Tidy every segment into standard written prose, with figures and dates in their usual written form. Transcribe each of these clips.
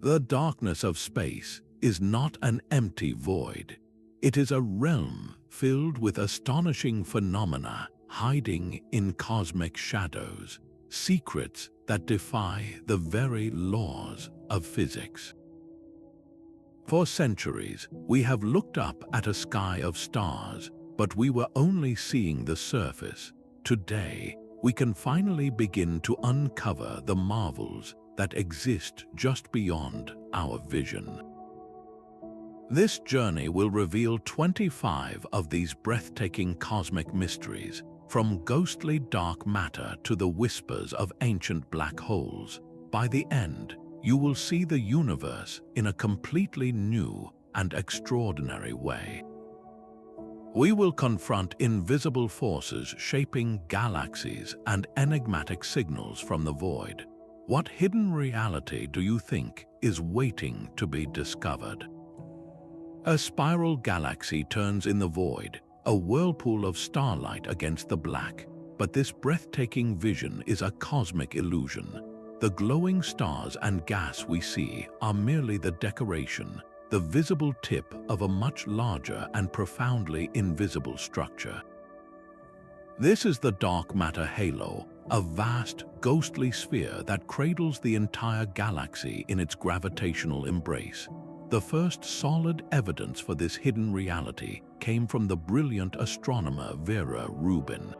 The darkness of space is not an empty void. It is a realm filled with astonishing phenomena hiding in cosmic shadows, secrets that defy the very laws of physics. For centuries, we have looked up at a sky of stars, but we were only seeing the surface. Today, we can finally begin to uncover the marvels that exist just beyond our vision. This journey will reveal 25 of these breathtaking cosmic mysteries, from ghostly dark matter to the whispers of ancient black holes. By the end, you will see the universe in a completely new and extraordinary way. We will confront invisible forces shaping galaxies and enigmatic signals from the void. What hidden reality do you think is waiting to be discovered? A spiral galaxy turns in the void, a whirlpool of starlight against the black. But this breathtaking vision is a cosmic illusion. The glowing stars and gas we see are merely the decoration, the visible tip of a much larger and profoundly invisible structure. This is the dark matter halo, a vast, ghostly sphere that cradles the entire galaxy in its gravitational embrace. The first solid evidence for this hidden reality came from the brilliant astronomer Vera Rubin.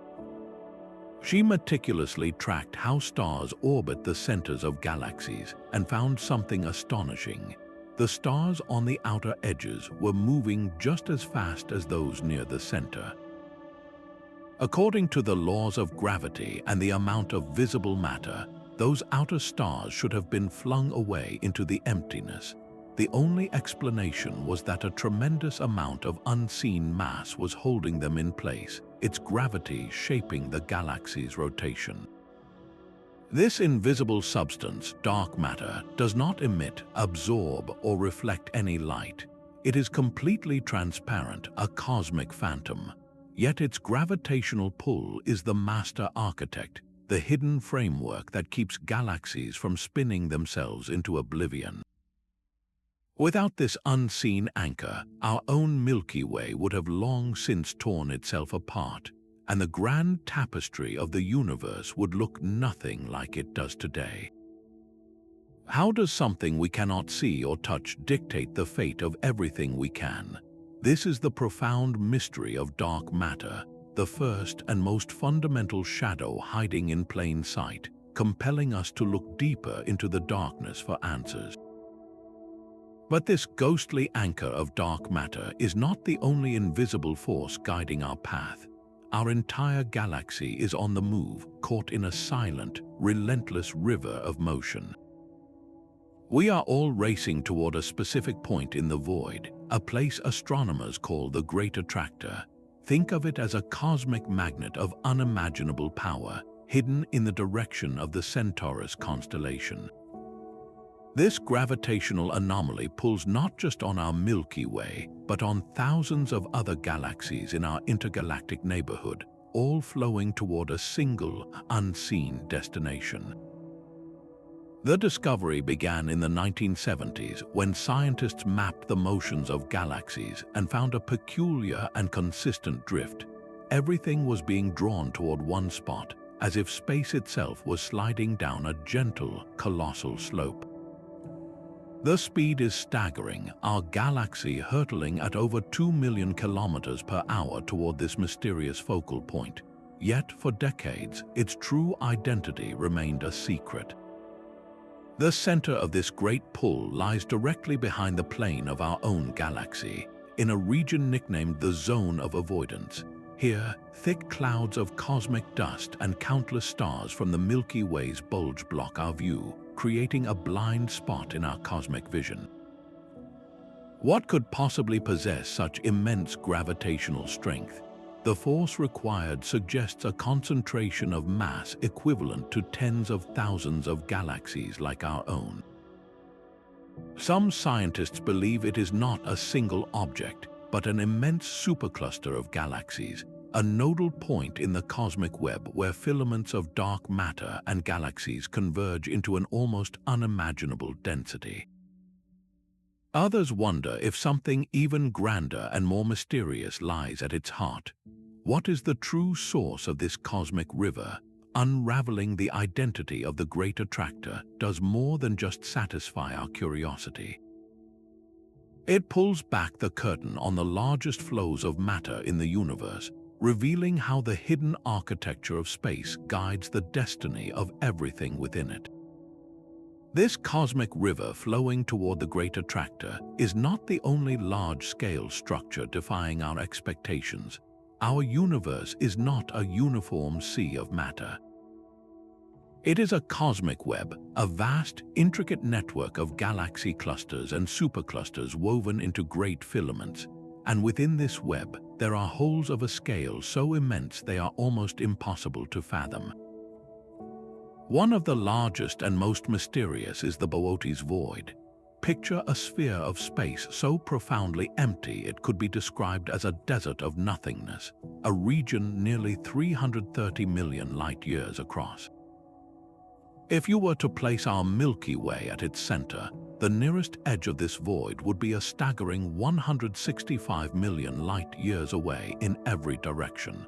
She meticulously tracked how stars orbit the centers of galaxies and found something astonishing. The stars on the outer edges were moving just as fast as those near the center. According to the laws of gravity and the amount of visible matter, those outer stars should have been flung away into the emptiness. The only explanation was that a tremendous amount of unseen mass was holding them in place, its gravity shaping the galaxy's rotation. This invisible substance, dark matter, does not emit, absorb, or reflect any light. It is completely transparent, a cosmic phantom. Yet its gravitational pull is the master architect, the hidden framework that keeps galaxies from spinning themselves into oblivion. Without this unseen anchor, our own Milky Way would have long since torn itself apart, and the grand tapestry of the universe would look nothing like it does today. How does something we cannot see or touch dictate the fate of everything we can? This is the profound mystery of dark matter, the first and most fundamental shadow hiding in plain sight, compelling us to look deeper into the darkness for answers. But this ghostly anchor of dark matter is not the only invisible force guiding our path. Our entire galaxy is on the move, caught in a silent, relentless river of motion. We are all racing toward a specific point in the void, a place astronomers call the Great Attractor. Think of it as a cosmic magnet of unimaginable power, hidden in the direction of the Centaurus constellation. This gravitational anomaly pulls not just on our Milky Way, but on thousands of other galaxies in our intergalactic neighborhood, all flowing toward a single, unseen destination. The discovery began in the 1970s when scientists mapped the motions of galaxies and found a peculiar and consistent drift. Everything was being drawn toward one spot, as if space itself was sliding down a gentle, colossal slope. The speed is staggering, our galaxy hurtling at over 2 million kilometers per hour toward this mysterious focal point. Yet, for decades, its true identity remained a secret. The center of this great pull lies directly behind the plane of our own galaxy, in a region nicknamed the Zone of Avoidance. Here, thick clouds of cosmic dust and countless stars from the Milky Way's bulge block our view, creating a blind spot in our cosmic vision. What could possibly possess such immense gravitational strength? The force required suggests a concentration of mass equivalent to tens of thousands of galaxies like our own. Some scientists believe it is not a single object, but an immense supercluster of galaxies, a nodal point in the cosmic web where filaments of dark matter and galaxies converge into an almost unimaginable density. Others wonder if something even grander and more mysterious lies at its heart. What is the true source of this cosmic river? Unraveling the identity of the Great Attractor does more than just satisfy our curiosity. It pulls back the curtain on the largest flows of matter in the universe, revealing how the hidden architecture of space guides the destiny of everything within it. This cosmic river flowing toward the Great Attractor is not the only large-scale structure defying our expectations. Our universe is not a uniform sea of matter. It is a cosmic web, a vast, intricate network of galaxy clusters and superclusters woven into great filaments. And within this web, there are holes of a scale so immense they are almost impossible to fathom. One of the largest and most mysterious is the Boötes Void. Picture a sphere of space so profoundly empty it could be described as a desert of nothingness, a region nearly 330 million light-years across. If you were to place our Milky Way at its center, the nearest edge of this void would be a staggering 165 million light-years away in every direction.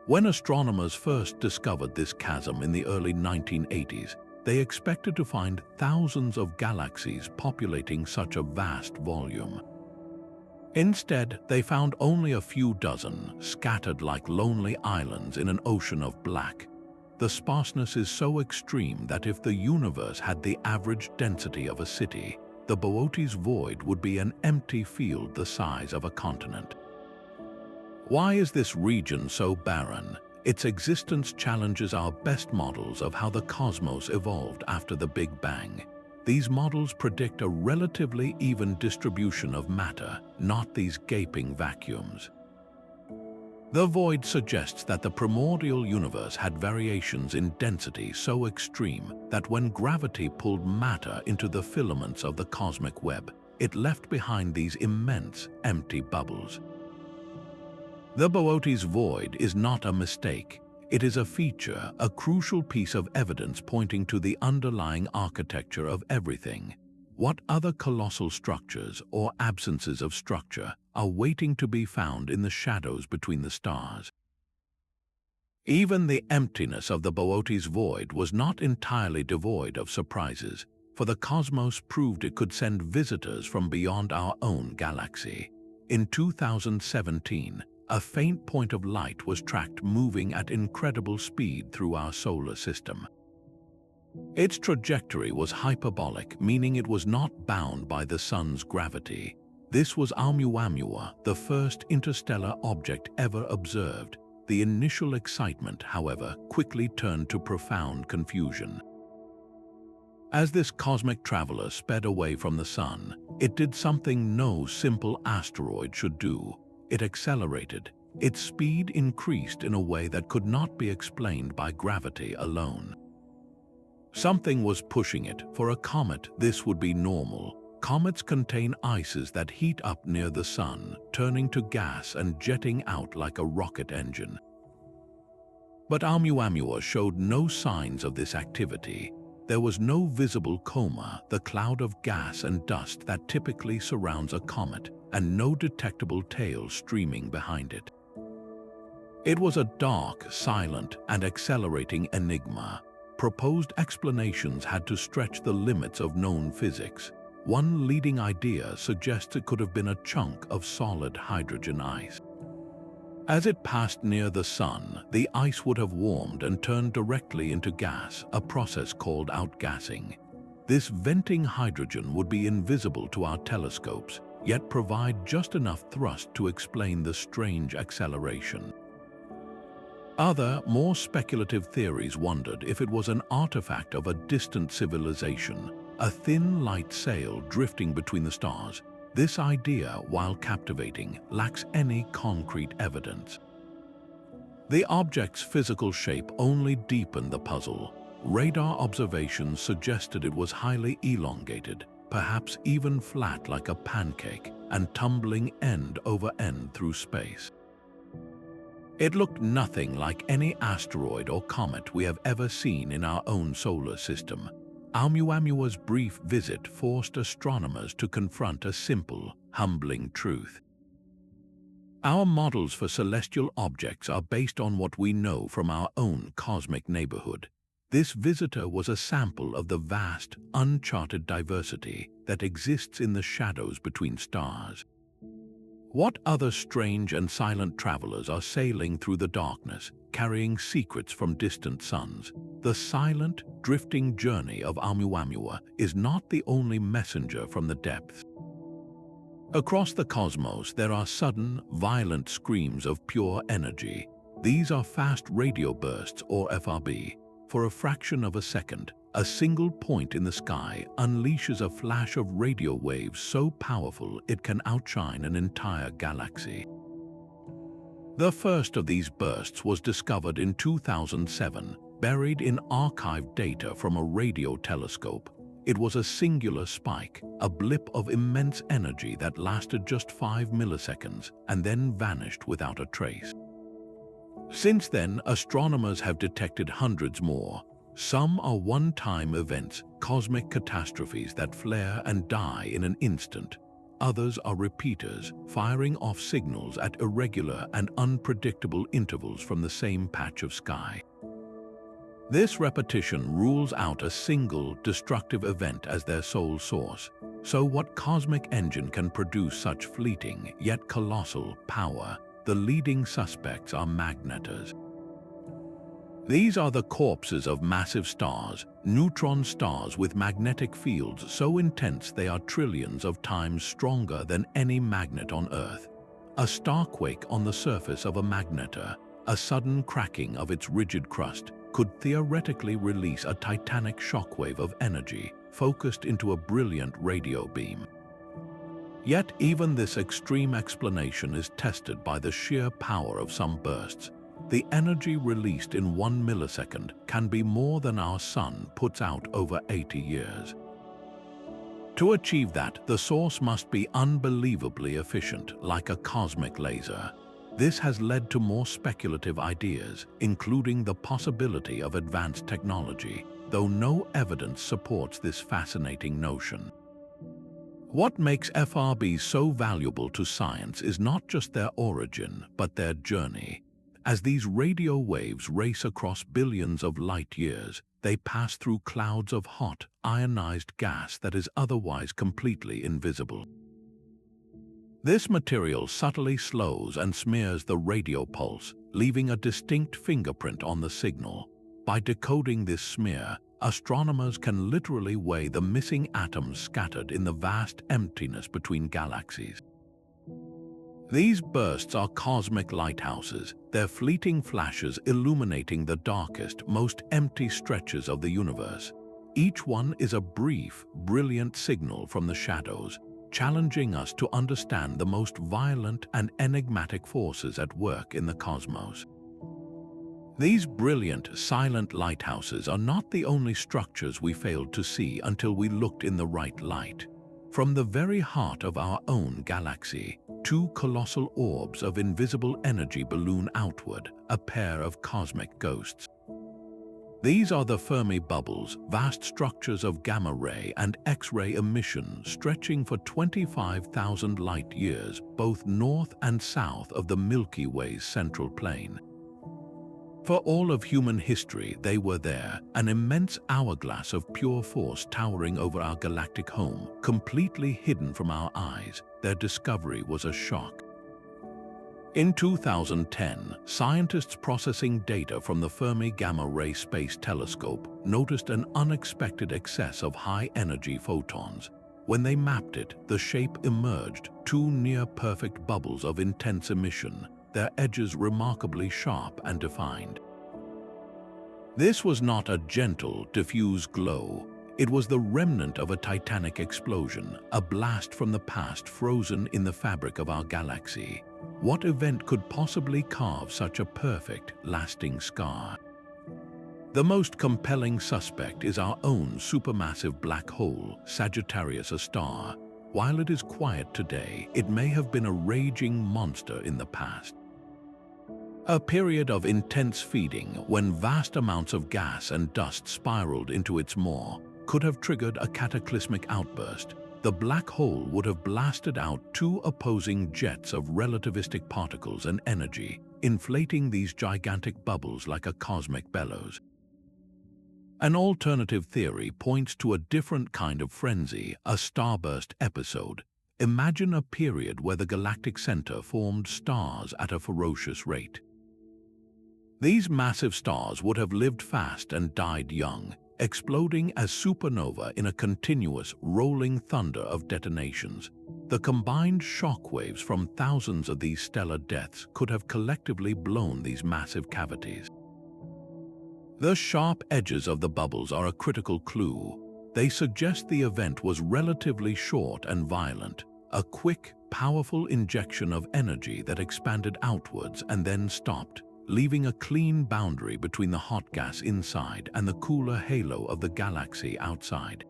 When astronomers first discovered this chasm in the early 1980s, they expected to find thousands of galaxies populating such a vast volume. Instead, they found only a few dozen, scattered like lonely islands in an ocean of black. The sparseness is so extreme that if the universe had the average density of a city, the Boötes Void would be an empty field the size of a continent. Why is this region so barren? Its existence challenges our best models of how the cosmos evolved after the Big Bang. These models predict a relatively even distribution of matter, not these gaping vacuums. The void suggests that the primordial universe had variations in density so extreme that when gravity pulled matter into the filaments of the cosmic web, it left behind these immense, empty bubbles. The Boötes Void is not a mistake. It is a feature, a crucial piece of evidence pointing to the underlying architecture of everything. What other colossal structures or absences of structure are waiting to be found in the shadows between the stars? Even the emptiness of the Boötes Void was not entirely devoid of surprises, for the cosmos proved it could send visitors from beyond our own galaxy. In 2017, a faint point of light was tracked moving at incredible speed through our solar system. Its trajectory was hyperbolic, meaning it was not bound by the sun's gravity. This was Oumuamua, the first interstellar object ever observed. The initial excitement, however, quickly turned to profound confusion. As this cosmic traveler sped away from the sun, it did something no simple asteroid should do. It accelerated. Its speed increased in a way that could not be explained by gravity alone. Something was pushing it. For a comet, this would be normal. Comets contain ices that heat up near the sun, turning to gas and jetting out like a rocket engine. But Oumuamua showed no signs of this activity. There was no visible coma, the cloud of gas and dust that typically surrounds a comet, and no detectable tail streaming behind it. It was a dark, silent, and accelerating enigma. Proposed explanations had to stretch the limits of known physics. One leading idea suggests it could have been a chunk of solid hydrogen ice. As it passed near the sun, the ice would have warmed and turned directly into gas, a process called outgassing. This venting hydrogen would be invisible to our telescopes, yet provide just enough thrust to explain the strange acceleration. Other, more speculative theories wondered if it was an artifact of a distant civilization, a thin light sail drifting between the stars. This idea, while captivating, lacks any concrete evidence. The object's physical shape only deepened the puzzle. Radar observations suggested it was highly elongated, perhaps even flat like a pancake, and tumbling end over end through space. It looked nothing like any asteroid or comet we have ever seen in our own solar system. Oumuamua's brief visit forced astronomers to confront a simple, humbling truth. Our models for celestial objects are based on what we know from our own cosmic neighborhood. This visitor was a sample of the vast, uncharted diversity that exists in the shadows between stars. What other strange and silent travelers are sailing through the darkness, carrying secrets from distant suns? The silent, drifting journey of Oumuamua is not the only messenger from the depths. Across the cosmos, there are sudden, violent screams of pure energy. These are fast radio bursts, or FRB. For a fraction of a second, a single point in the sky unleashes a flash of radio waves so powerful it can outshine an entire galaxy. The first of these bursts was discovered in 2007, buried in archived data from a radio telescope. It was a singular spike, a blip of immense energy that lasted just 5 milliseconds and then vanished without a trace. Since then, astronomers have detected hundreds more. Some are one-time events, cosmic catastrophes that flare and die in an instant. Others are repeaters, firing off signals at irregular and unpredictable intervals from the same patch of sky. This repetition rules out a single, destructive event as their sole source. So what cosmic engine can produce such fleeting, yet colossal, power? The leading suspects are magnetars. These are the corpses of massive stars, neutron stars with magnetic fields so intense they are trillions of times stronger than any magnet on Earth. A starquake on the surface of a magnetar, a sudden cracking of its rigid crust, could theoretically release a titanic shockwave of energy focused into a brilliant radio beam. Yet even this extreme explanation is tested by the sheer power of some bursts. The energy released in 1 millisecond can be more than our sun puts out over 80 years. To achieve that, the source must be unbelievably efficient, like a cosmic laser. This has led to more speculative ideas, including the possibility of advanced technology, though no evidence supports this fascinating notion. What makes FRBs so valuable to science is not just their origin, but their journey. As these radio waves race across billions of light years, they pass through clouds of hot, ionized gas that is otherwise completely invisible. This material subtly slows and smears the radio pulse, leaving a distinct fingerprint on the signal. By decoding this smear, astronomers can literally weigh the missing atoms scattered in the vast emptiness between galaxies. These bursts are cosmic lighthouses, their fleeting flashes illuminating the darkest, most empty stretches of the universe. Each one is a brief, brilliant signal from the shadows, challenging us to understand the most violent and enigmatic forces at work in the cosmos. These brilliant, silent lighthouses are not the only structures we failed to see until we looked in the right light. From the very heart of our own galaxy, two colossal orbs of invisible energy balloon outward, a pair of cosmic ghosts. These are the Fermi Bubbles, vast structures of gamma-ray and X-ray emission stretching for 25,000 light-years, both north and south of the Milky Way's central plane. For all of human history, they were there, an immense hourglass of pure force towering over our galactic home, completely hidden from our eyes. Their discovery was a shock. In 2010, scientists processing data from the Fermi Gamma-Ray Space Telescope noticed an unexpected excess of high-energy photons. When they mapped it, the shape emerged, two near-perfect bubbles of intense emission, their edges remarkably sharp and defined. This was not a gentle, diffuse glow. It was the remnant of a titanic explosion, a blast from the past frozen in the fabric of our galaxy. What event could possibly carve such a perfect, lasting scar? The most compelling suspect is our own supermassive black hole, Sagittarius, a star. While it is quiet today, it may have been a raging monster in the past. A period of intense feeding when vast amounts of gas and dust spiraled into its maw. could have triggered a cataclysmic outburst. The black hole would have blasted out two opposing jets of relativistic particles and energy, inflating these gigantic bubbles like a cosmic bellows. An alternative theory points to a different kind of frenzy, a starburst episode. Imagine a period where the galactic center formed stars at a ferocious rate. These massive stars would have lived fast and died young, exploding as supernova in a continuous, rolling thunder of detonations. The combined shockwaves from thousands of these stellar deaths could have collectively blown these massive cavities. The sharp edges of the bubbles are a critical clue. They suggest the event was relatively short and violent, a quick, powerful injection of energy that expanded outwards and then stopped, leaving a clean boundary between the hot gas inside and the cooler halo of the galaxy outside.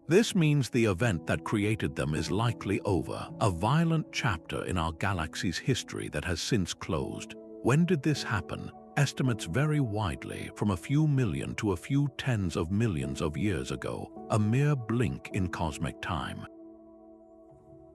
This means the event that created them is likely over, a violent chapter in our galaxy's history that has since closed. When did this happen? Estimates vary widely, from a few million to a few tens of millions of years ago, a mere blink in cosmic time.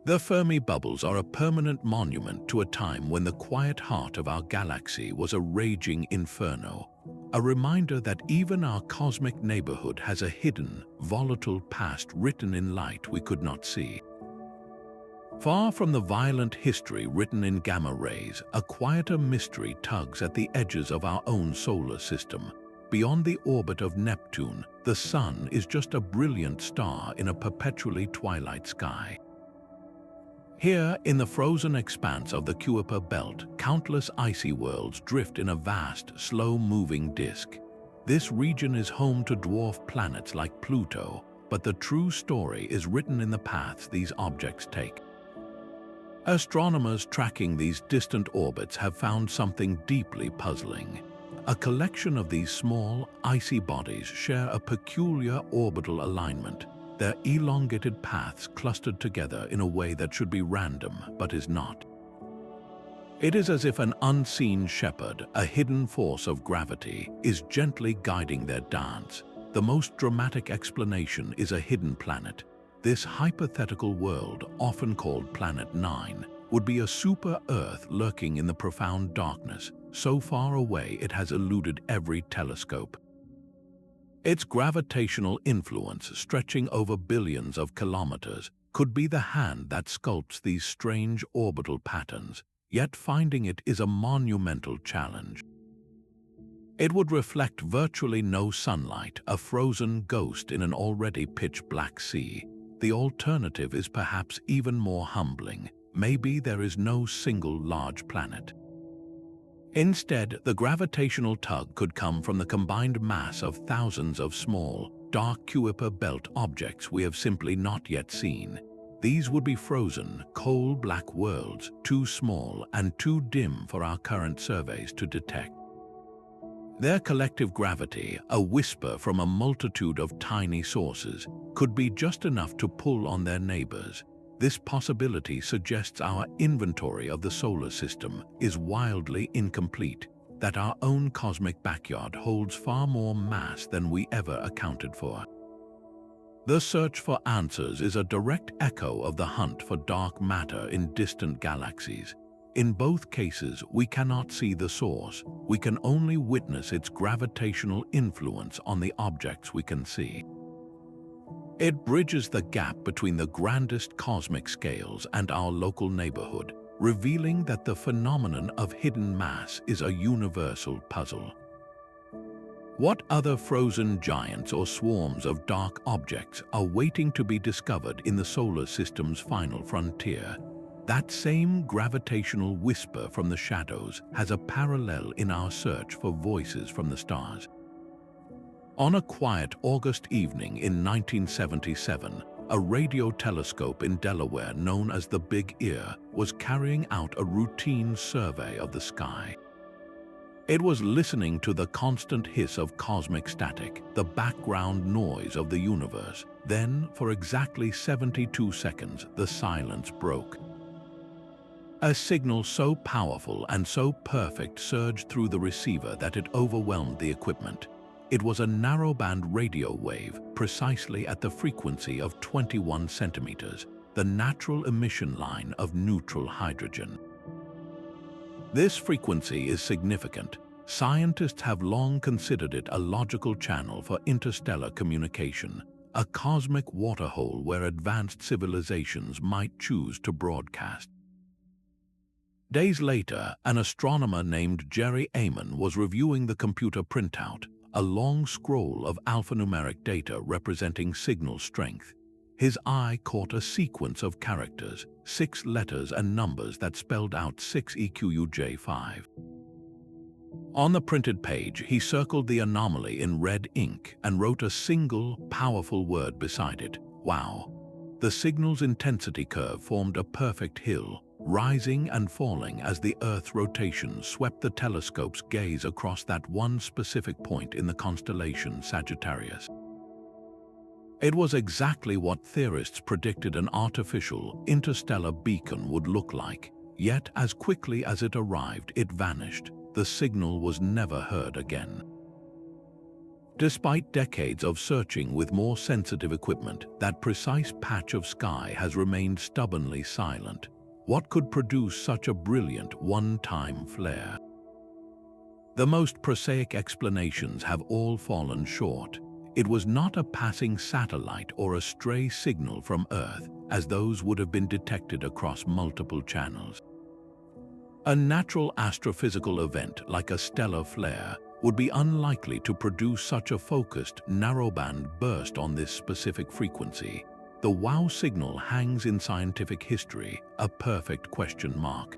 The Fermi Bubbles are a permanent monument to a time when the quiet heart of our galaxy was a raging inferno, a reminder that even our cosmic neighborhood has a hidden, volatile past written in light we could not see. Far from the violent history written in gamma rays, a quieter mystery tugs at the edges of our own solar system. Beyond the orbit of Neptune, the Sun is just a brilliant star in a perpetually twilight sky. Here, in the frozen expanse of the Kuiper Belt, countless icy worlds drift in a vast, slow-moving disk. This region is home to dwarf planets like Pluto, but the true story is written in the paths these objects take. Astronomers tracking these distant orbits have found something deeply puzzling. A collection of these small, icy bodies share a peculiar orbital alignment, their elongated paths clustered together in a way that should be random but is not. It is as if an unseen shepherd, a hidden force of gravity, is gently guiding their dance. The most dramatic explanation is a hidden planet. This hypothetical world, often called Planet 9, would be a super-Earth lurking in the profound darkness, so far away it has eluded every telescope. Its gravitational influence, stretching over billions of kilometers, could be the hand that sculpts these strange orbital patterns, yet finding it is a monumental challenge. It would reflect virtually no sunlight, a frozen ghost in an already pitch-black sea. The alternative is perhaps even more humbling. Maybe there is no single large planet. Instead, the gravitational tug could come from the combined mass of thousands of small, dark Kuiper Belt objects we have simply not yet seen. These would be frozen, coal-black worlds, too small and too dim for our current surveys to detect. Their collective gravity, a whisper from a multitude of tiny sources, could be just enough to pull on their neighbors. This possibility suggests our inventory of the solar system is wildly incomplete, that our own cosmic backyard holds far more mass than we ever accounted for. The search for answers is a direct echo of the hunt for dark matter in distant galaxies. In both cases, we cannot see the source. We can only witness its gravitational influence on the objects we can see. It bridges the gap between the grandest cosmic scales and our local neighborhood, revealing that the phenomenon of hidden mass is a universal puzzle. What other frozen giants or swarms of dark objects are waiting to be discovered in the solar system's final frontier? That same gravitational whisper from the shadows has a parallel in our search for voices from the stars. On a quiet August evening in 1977, a radio telescope in Delaware known as the Big Ear was carrying out a routine survey of the sky. It was listening to the constant hiss of cosmic static, the background noise of the universe. Then, for exactly 72 seconds, the silence broke. A signal so powerful and so perfect surged through the receiver that it overwhelmed the equipment. It was a narrowband radio wave precisely at the frequency of 21 centimeters, the natural emission line of neutral hydrogen. This frequency is significant. Scientists have long considered it a logical channel for interstellar communication, a cosmic waterhole where advanced civilizations might choose to broadcast. Days later, an astronomer named Jerry Amon was reviewing the computer printout, a long scroll of alphanumeric data representing signal strength. His eye caught a sequence of characters, 6 letters and numbers that spelled out 6EQUJ5. On the printed page, he circled the anomaly in red ink and wrote a single, powerful word beside it: wow. The signal's intensity curve formed a perfect hill, rising and falling as the Earth's rotation swept the telescope's gaze across that one specific point in the constellation Sagittarius. It was exactly what theorists predicted an artificial, interstellar beacon would look like, yet as quickly as it arrived, it vanished. The signal was never heard again. Despite decades of searching with more sensitive equipment, that precise patch of sky has remained stubbornly silent. What could produce such a brilliant one-time flare? The most prosaic explanations have all fallen short. It was not a passing satellite or a stray signal from Earth, as those would have been detected across multiple channels. A natural astrophysical event like a stellar flare would be unlikely to produce such a focused, narrowband burst on this specific frequency. The wow signal hangs in scientific history, a perfect question mark.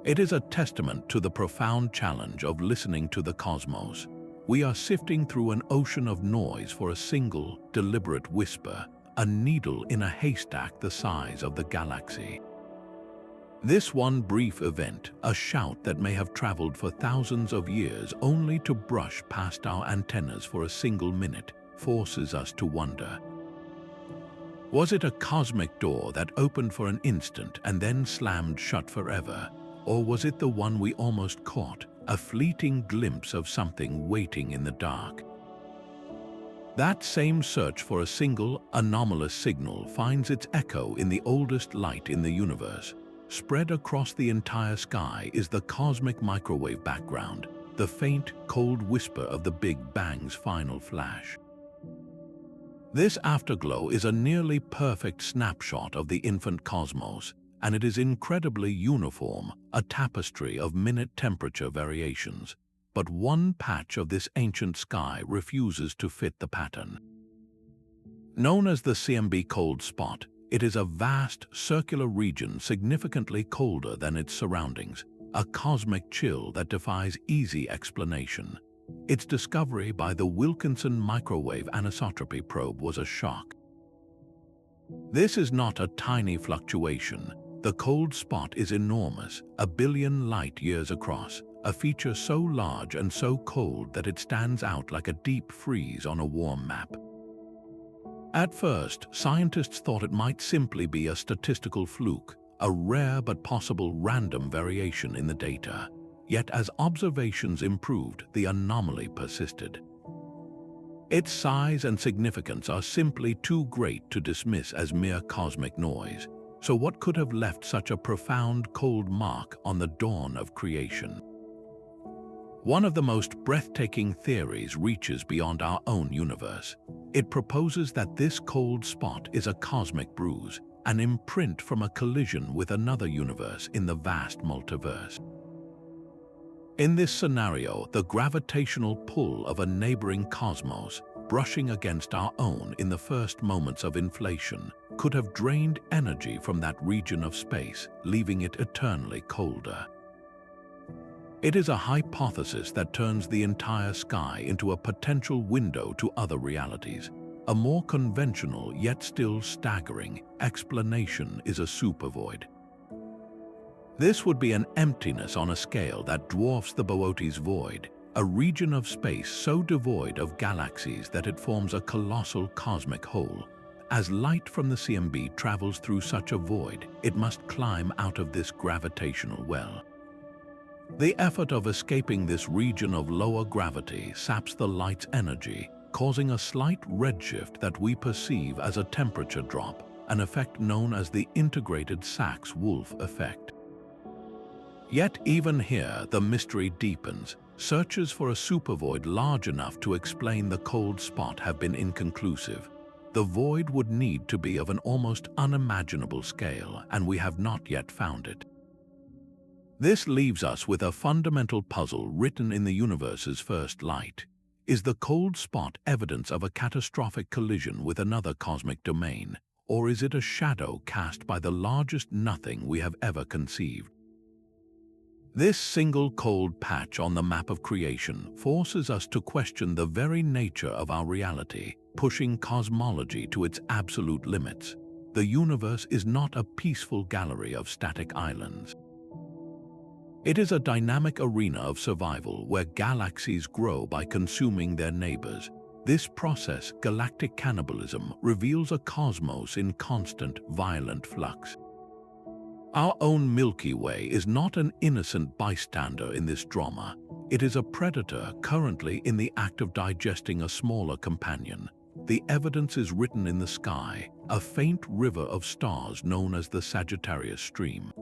It is a testament to the profound challenge of listening to the cosmos. We are sifting through an ocean of noise for a single, deliberate whisper, a needle in a haystack the size of the galaxy. This one brief event, a shout that may have traveled for thousands of years only to brush past our antennas for a single minute, forces us to wonder. Was it a cosmic door that opened for an instant and then slammed shut forever? Or was it the one we almost caught, a fleeting glimpse of something waiting in the dark? That same search for a single, anomalous signal finds its echo in the oldest light in the universe. Spread across the entire sky is the cosmic microwave background, the faint, cold whisper of the Big Bang's final flash. This afterglow is a nearly perfect snapshot of the infant cosmos, and it is incredibly uniform, a tapestry of minute temperature variations. But one patch of this ancient sky refuses to fit the pattern. Known as the CMB Cold Spot, it is a vast, circular region significantly colder than its surroundings, a cosmic chill that defies easy explanation. Its discovery by the Wilkinson microwave anisotropy probe was a shock. This is not a tiny fluctuation. The cold spot is enormous, 1 billion light-years across, a feature so large and so cold that it stands out like a deep freeze on a warm map. At first, scientists thought it might simply be a statistical fluke, a rare but possible random variation in the data. Yet as observations improved, the anomaly persisted. Its size and significance are simply too great to dismiss as mere cosmic noise. So what could have left such a profound cold mark on the dawn of creation? One of the most breathtaking theories reaches beyond our own universe. It proposes that this cold spot is a cosmic bruise, an imprint from a collision with another universe in the vast multiverse. In this scenario, the gravitational pull of a neighboring cosmos, brushing against our own in the first moments of inflation, could have drained energy from that region of space, leaving it eternally colder. It is a hypothesis that turns the entire sky into a potential window to other realities. A more conventional, yet still staggering, explanation is a supervoid. This would be an emptiness on a scale that dwarfs the Boötes Void, a region of space so devoid of galaxies that it forms a colossal cosmic hole. As light from the CMB travels through such a void, it must climb out of this gravitational well. The effort of escaping this region of lower gravity saps the light's energy, causing a slight redshift that we perceive as a temperature drop, an effect known as the integrated Sachs-Wolf effect. Yet even here, the mystery deepens. Searches for a supervoid large enough to explain the cold spot have been inconclusive. The void would need to be of an almost unimaginable scale, and we have not yet found it. This leaves us with a fundamental puzzle written in the universe's first light. Is the cold spot evidence of a catastrophic collision with another cosmic domain, or is it a shadow cast by the largest nothing we have ever conceived? This single cold patch on the map of creation forces us to question the very nature of our reality, pushing cosmology to its absolute limits. The universe is not a peaceful gallery of static islands. It is a dynamic arena of survival where galaxies grow by consuming their neighbors. This process, galactic cannibalism, reveals a cosmos in constant, violent flux. Our own Milky Way is not an innocent bystander in this drama. It is a predator currently in the act of digesting a smaller companion. The evidence is written in the sky, a faint river of stars known as the Sagittarius Stream.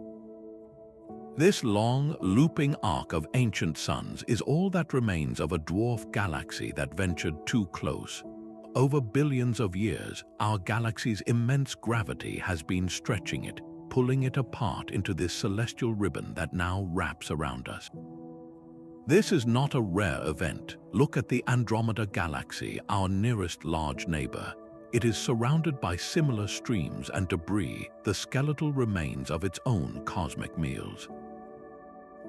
This long, looping arc of ancient suns is all that remains of a dwarf galaxy that ventured too close. Over billions of years, our galaxy's immense gravity has been stretching it, pulling it apart into this celestial ribbon that now wraps around us. This is not a rare event. Look at the Andromeda Galaxy, our nearest large neighbor. It is surrounded by similar streams and debris, the skeletal remains of its own cosmic meals.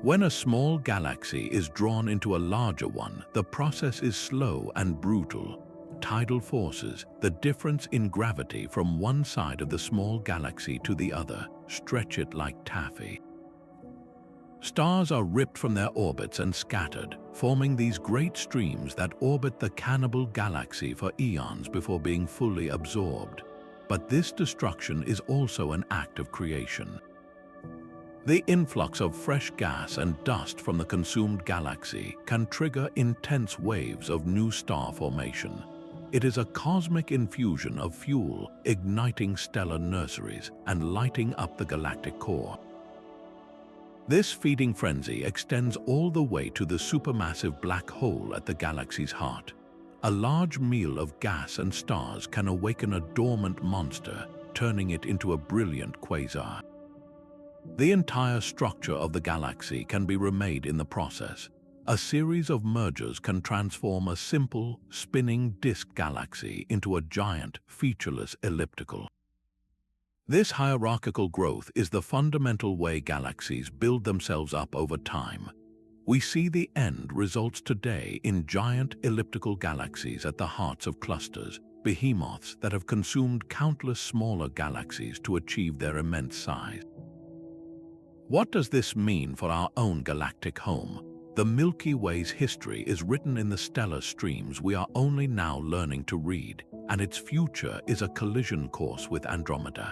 When a small galaxy is drawn into a larger one, the process is slow and brutal. Tidal forces, the difference in gravity from one side of the small galaxy to the other, stretch it like taffy. Stars are ripped from their orbits and scattered, forming these great streams that orbit the cannibal galaxy for eons before being fully absorbed. But this destruction is also an act of creation. The influx of fresh gas and dust from the consumed galaxy can trigger intense waves of new star formation. It is a cosmic infusion of fuel, igniting stellar nurseries and lighting up the galactic core. This feeding frenzy extends all the way to the supermassive black hole at the galaxy's heart. A large meal of gas and stars can awaken a dormant monster, turning it into a brilliant quasar. The entire structure of the galaxy can be remade in the process. A series of mergers can transform a simple, spinning disk galaxy into a giant, featureless elliptical. This hierarchical growth is the fundamental way galaxies build themselves up over time. We see the end results today in giant elliptical galaxies at the hearts of clusters, behemoths that have consumed countless smaller galaxies to achieve their immense size. What does this mean for our own galactic home? The Milky Way's history is written in the stellar streams we are only now learning to read, and its future is a collision course with Andromeda.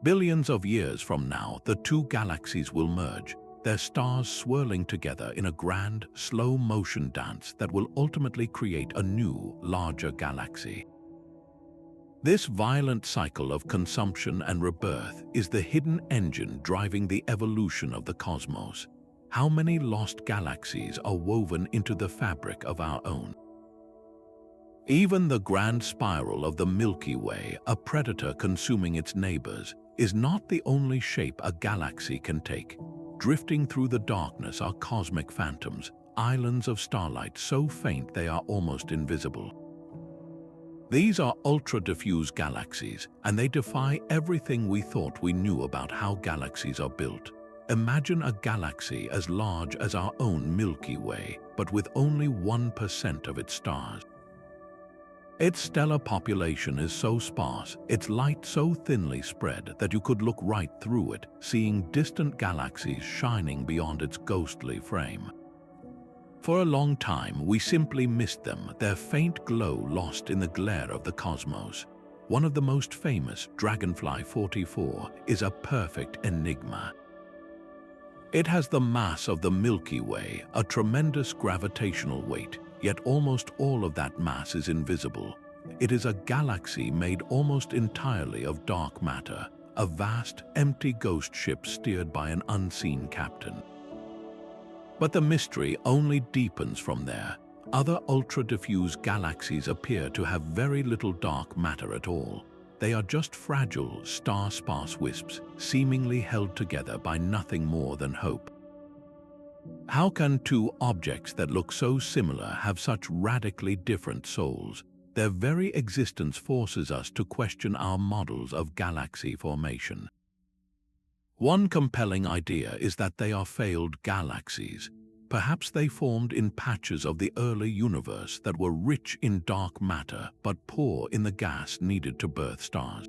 Billions of years from now, the two galaxies will merge, their stars swirling together in a grand, slow-motion dance that will ultimately create a new, larger galaxy. This violent cycle of consumption and rebirth is the hidden engine driving the evolution of the cosmos. How many lost galaxies are woven into the fabric of our own? Even the grand spiral of the Milky Way, a predator consuming its neighbors, is not the only shape a galaxy can take. Drifting through the darkness are cosmic phantoms, islands of starlight so faint they are almost invisible. These are ultra-diffuse galaxies, and they defy everything we thought we knew about how galaxies are built. Imagine a galaxy as large as our own Milky Way, but with only 1% of its stars. Its stellar population is so sparse, its light so thinly spread that you could look right through it, seeing distant galaxies shining beyond its ghostly frame. For a long time, we simply missed them, their faint glow lost in the glare of the cosmos. One of the most famous, Dragonfly 44, is a perfect enigma. It has the mass of the Milky Way, a tremendous gravitational weight, yet almost all of that mass is invisible. It is a galaxy made almost entirely of dark matter, a vast, empty ghost ship steered by an unseen captain. But the mystery only deepens from there. Other ultra-diffuse galaxies appear to have very little dark matter at all. They are just fragile, star-sparse wisps, seemingly held together by nothing more than hope. How can two objects that look so similar have such radically different souls? Their very existence forces us to question our models of galaxy formation. One compelling idea is that they are failed galaxies. Perhaps they formed in patches of the early universe that were rich in dark matter but poor in the gas needed to birth stars.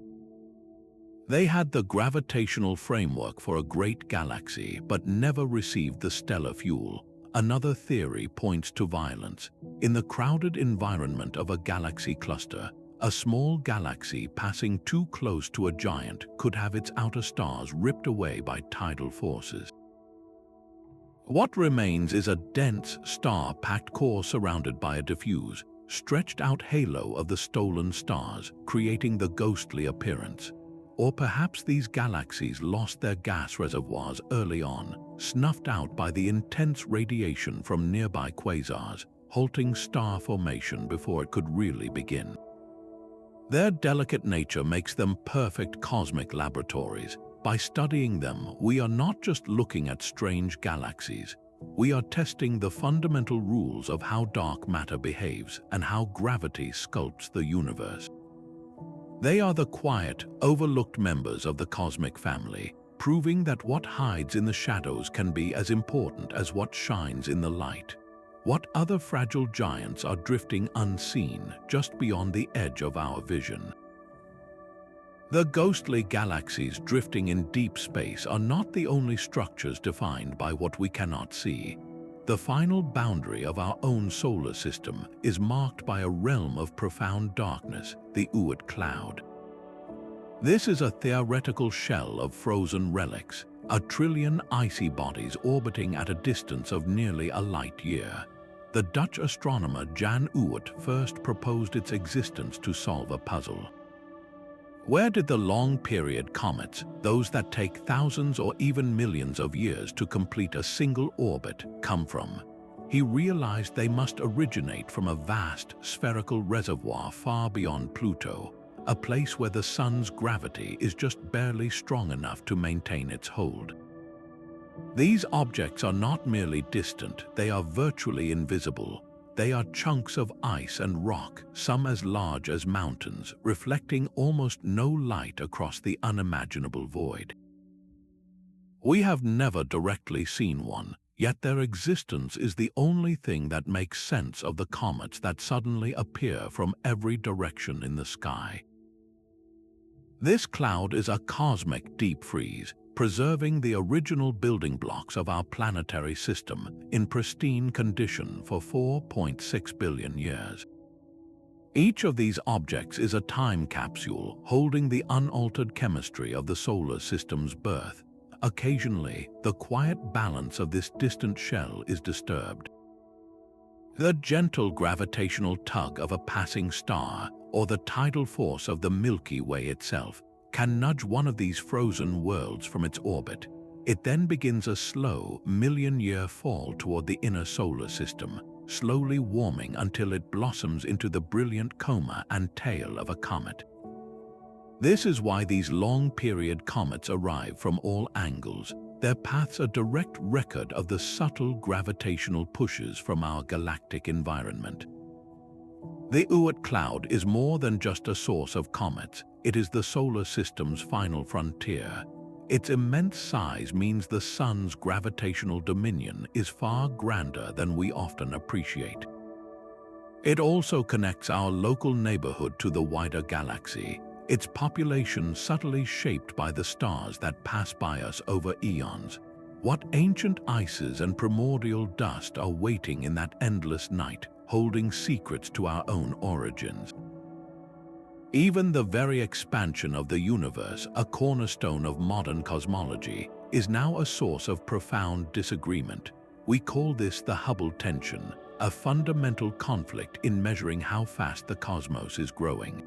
They had the gravitational framework for a great galaxy but never received the stellar fuel. Another theory points to violence. In the crowded environment of a galaxy cluster, a small galaxy passing too close to a giant could have its outer stars ripped away by tidal forces. What remains is a dense, star-packed core surrounded by a diffuse, stretched-out halo of the stolen stars, creating the ghostly appearance. Or perhaps these galaxies lost their gas reservoirs early on, snuffed out by the intense radiation from nearby quasars, halting star formation before it could really begin. Their delicate nature makes them perfect cosmic laboratories. By studying them, we are not just looking at strange galaxies. We are testing the fundamental rules of how dark matter behaves and how gravity sculpts the universe. They are the quiet, overlooked members of the cosmic family, proving that what hides in the shadows can be as important as what shines in the light. What other fragile giants are drifting unseen just beyond the edge of our vision? The ghostly galaxies drifting in deep space are not the only structures defined by what we cannot see. The final boundary of our own solar system is marked by a realm of profound darkness, the Oort Cloud. This is a theoretical shell of frozen relics, a trillion icy bodies orbiting at a distance of nearly a light year. The Dutch astronomer Jan Oort first proposed its existence to solve a puzzle. Where did the long-period comets, those that take thousands or even millions of years to complete a single orbit, come from? He realized they must originate from a vast, spherical reservoir far beyond Pluto, a place where the sun's gravity is just barely strong enough to maintain its hold. These objects are not merely distant, they are virtually invisible. They are chunks of ice and rock, some as large as mountains, reflecting almost no light across the unimaginable void. We have never directly seen one, yet their existence is the only thing that makes sense of the comets that suddenly appear from every direction in the sky. This cloud is a cosmic deep freeze, preserving the original building blocks of our planetary system in pristine condition for 4.6 billion years. Each of these objects is a time capsule holding the unaltered chemistry of the solar system's birth. Occasionally, the quiet balance of this distant shell is disturbed. The gentle gravitational tug of a passing star, or the tidal force of the Milky Way itself, can nudge one of these frozen worlds from its orbit. It then begins a slow, million-year fall toward the inner solar system, slowly warming until it blossoms into the brilliant coma and tail of a comet. This is why these long-period comets arrive from all angles. Their paths are a direct record of the subtle gravitational pushes from our galactic environment. The Oort Cloud is more than just a source of comets. It is the solar system's final frontier. Its immense size means the sun's gravitational dominion is far grander than we often appreciate. It also connects our local neighborhood to the wider galaxy, its population subtly shaped by the stars that pass by us over eons. What ancient ices and primordial dust are waiting in that endless night, holding secrets to our own origins? Even the very expansion of the universe, a cornerstone of modern cosmology, is now a source of profound disagreement. We call this the Hubble Tension, a fundamental conflict in measuring how fast the cosmos is growing.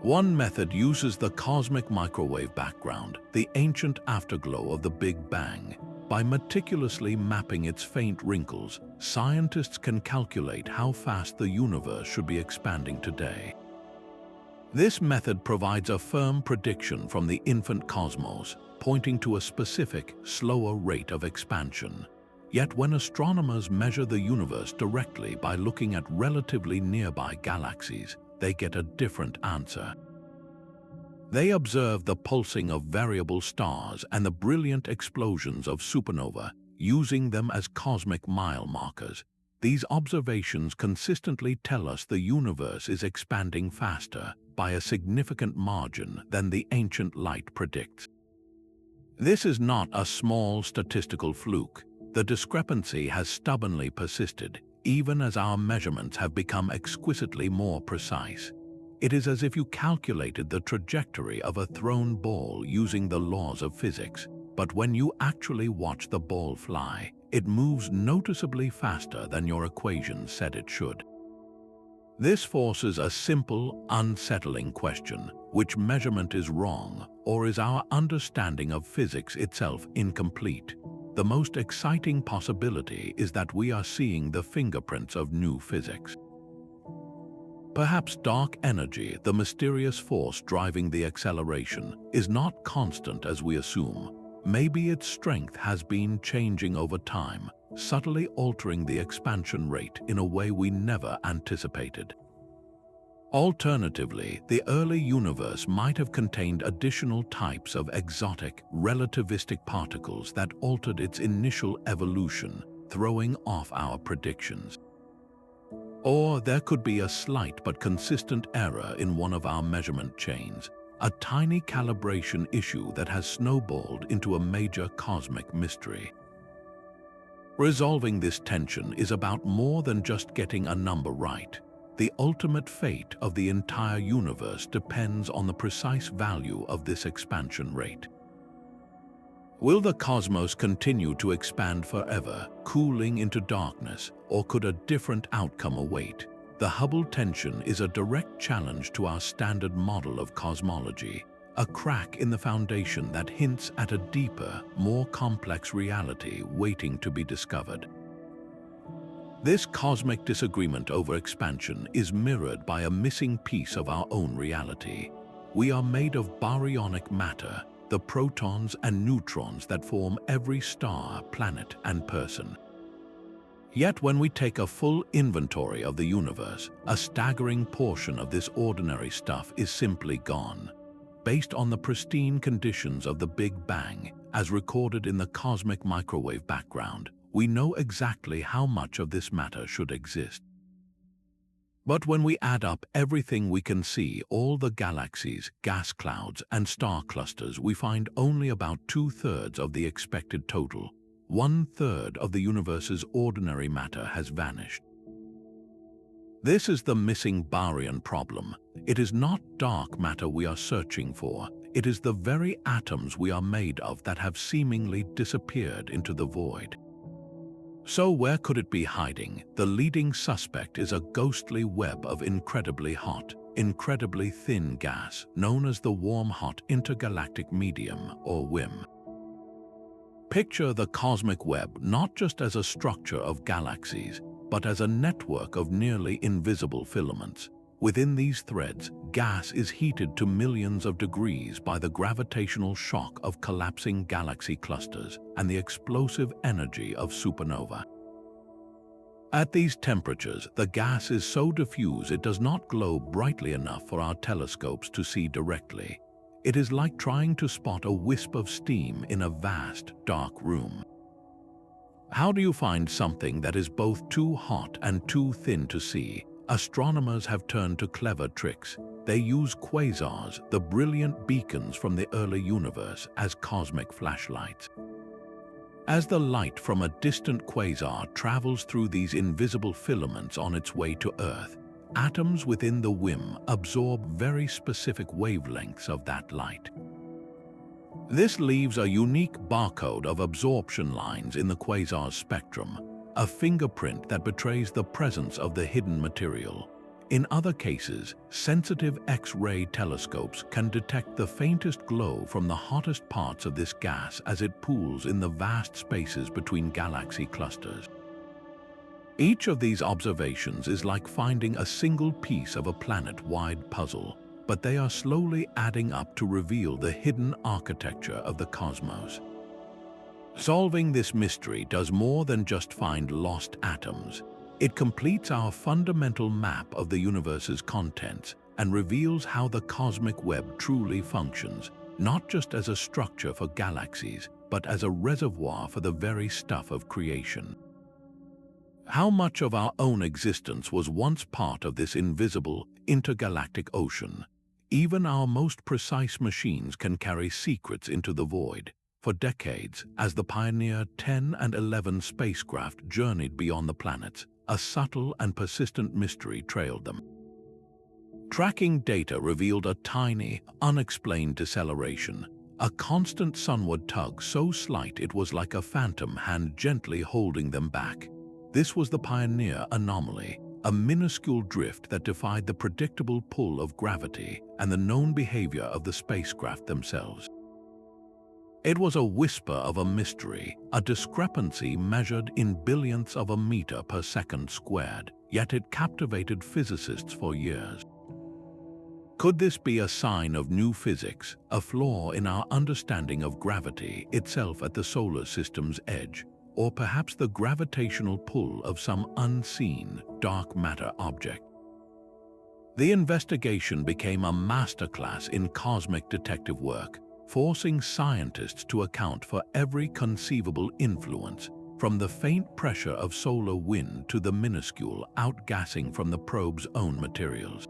One method uses the cosmic microwave background, the ancient afterglow of the Big Bang. By meticulously mapping its faint wrinkles, scientists can calculate how fast the universe should be expanding today. This method provides a firm prediction from the infant cosmos, pointing to a specific, slower rate of expansion. Yet when astronomers measure the universe directly by looking at relatively nearby galaxies, they get a different answer. They observe the pulsing of variable stars and the brilliant explosions of supernova, using them as cosmic mile markers. These observations consistently tell us the universe is expanding faster, by a significant margin, than the ancient light predicts. This is not a small statistical fluke. The discrepancy has stubbornly persisted, even as our measurements have become exquisitely more precise. It is as if you calculated the trajectory of a thrown ball using the laws of physics, but when you actually watch the ball fly, it moves noticeably faster than your equations said it should. This forces a simple, unsettling question: which measurement is wrong, or is our understanding of physics itself incomplete? The most exciting possibility is that we are seeing the fingerprints of new physics. Perhaps dark energy, the mysterious force driving the acceleration, is not constant as we assume. Maybe its strength has been changing over time, subtly altering the expansion rate in a way we never anticipated. Alternatively, the early universe might have contained additional types of exotic, relativistic particles that altered its initial evolution, throwing off our predictions. Or there could be a slight but consistent error in one of our measurement chains, a tiny calibration issue that has snowballed into a major cosmic mystery. Resolving this tension is about more than just getting a number right. The ultimate fate of the entire universe depends on the precise value of this expansion rate. Will the cosmos continue to expand forever, cooling into darkness, or could a different outcome await? The Hubble tension is a direct challenge to our standard model of cosmology, a crack in the foundation that hints at a deeper, more complex reality waiting to be discovered. This cosmic disagreement over expansion is mirrored by a missing piece of our own reality. We are made of baryonic matter, the protons and neutrons that form every star, planet, and person. Yet when we take a full inventory of the universe, a staggering portion of this ordinary stuff is simply gone. Based on the pristine conditions of the Big Bang, as recorded in the cosmic microwave background, we know exactly how much of this matter should exist. But when we add up everything we can see, all the galaxies, gas clouds, and star clusters, we find only about 2/3 of the expected total. 1/3 of the universe's ordinary matter has vanished. This is the missing Baryon problem. It is not dark matter we are searching for. It is the very atoms we are made of that have seemingly disappeared into the void. So where could it be hiding? The leading suspect is a ghostly web of incredibly hot, incredibly thin gas, known as the warm-hot intergalactic medium, or WIM. Picture the cosmic web not just as a structure of galaxies, but as a network of nearly invisible filaments. Within these threads, gas is heated to millions of degrees by the gravitational shock of collapsing galaxy clusters and the explosive energy of supernova. At these temperatures, the gas is so diffuse it does not glow brightly enough for our telescopes to see directly. It is like trying to spot a wisp of steam in a vast, dark room. How do you find something that is both too hot and too thin to see? Astronomers have turned to clever tricks. They use quasars, the brilliant beacons from the early universe, as cosmic flashlights. As the light from a distant quasar travels through these invisible filaments on its way to Earth, atoms within the WIM absorb very specific wavelengths of that light. This leaves a unique barcode of absorption lines in the quasar's spectrum, a fingerprint that betrays the presence of the hidden material. In other cases, sensitive X-ray telescopes can detect the faintest glow from the hottest parts of this gas as it pools in the vast spaces between galaxy clusters. Each of these observations is like finding a single piece of a planet-wide puzzle, but they are slowly adding up to reveal the hidden architecture of the cosmos. Solving this mystery does more than just find lost atoms. It completes our fundamental map of the universe's contents and reveals how the cosmic web truly functions, not just as a structure for galaxies, but as a reservoir for the very stuff of creation. How much of our own existence was once part of this invisible, intergalactic ocean? Even our most precise machines can carry secrets into the void. For decades, as the Pioneer 10 and 11 spacecraft journeyed beyond the planets, a subtle and persistent mystery trailed them. Tracking data revealed a tiny, unexplained deceleration, a constant sunward tug so slight it was like a phantom hand gently holding them back. This was the Pioneer Anomaly, a minuscule drift that defied the predictable pull of gravity and the known behavior of the spacecraft themselves. It was a whisper of a mystery, a discrepancy measured in billionths of a meter per second squared, yet it captivated physicists for years. Could this be a sign of new physics, a flaw in our understanding of gravity itself at the solar system's edge, or perhaps the gravitational pull of some unseen, dark matter object? The investigation became a masterclass in cosmic detective work, forcing scientists to account for every conceivable influence, from the faint pressure of solar wind to the minuscule outgassing from the probe's own materials.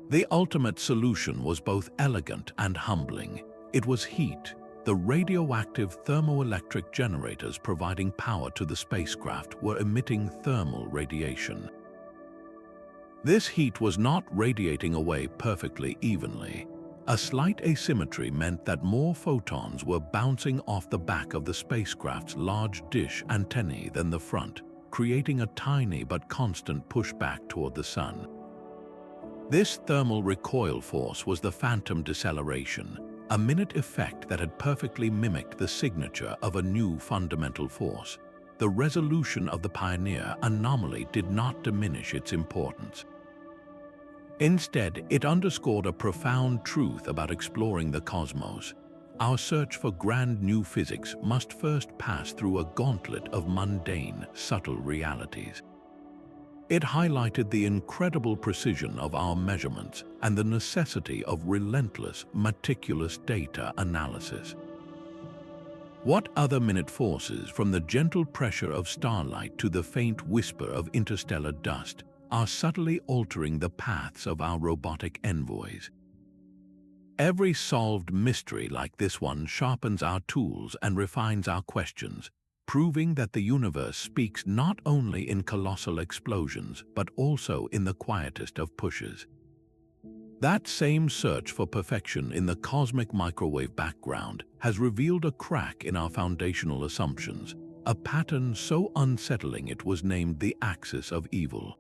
The ultimate solution was both elegant and humbling. It was heat, the radioactive thermoelectric generators providing power to the spacecraft were emitting thermal radiation. This heat was not radiating away perfectly evenly. A slight asymmetry meant that more photons were bouncing off the back of the spacecraft's large dish antennae than the front, creating a tiny but constant pushback toward the sun. This thermal recoil force was the phantom deceleration, a minute effect that had perfectly mimicked the signature of a new fundamental force. The resolution of the Pioneer Anomaly did not diminish its importance. Instead, it underscored a profound truth about exploring the cosmos. Our search for grand new physics must first pass through a gauntlet of mundane, subtle realities. It highlighted the incredible precision of our measurements and the necessity of relentless, meticulous data analysis. What other minute forces, from the gentle pressure of starlight to the faint whisper of interstellar dust, are subtly altering the paths of our robotic envoys? Every solved mystery like this one sharpens our tools and refines our questions, proving that the universe speaks not only in colossal explosions, but also in the quietest of pushes. That same search for perfection in the cosmic microwave background has revealed a crack in our foundational assumptions, a pattern so unsettling it was named the axis of evil.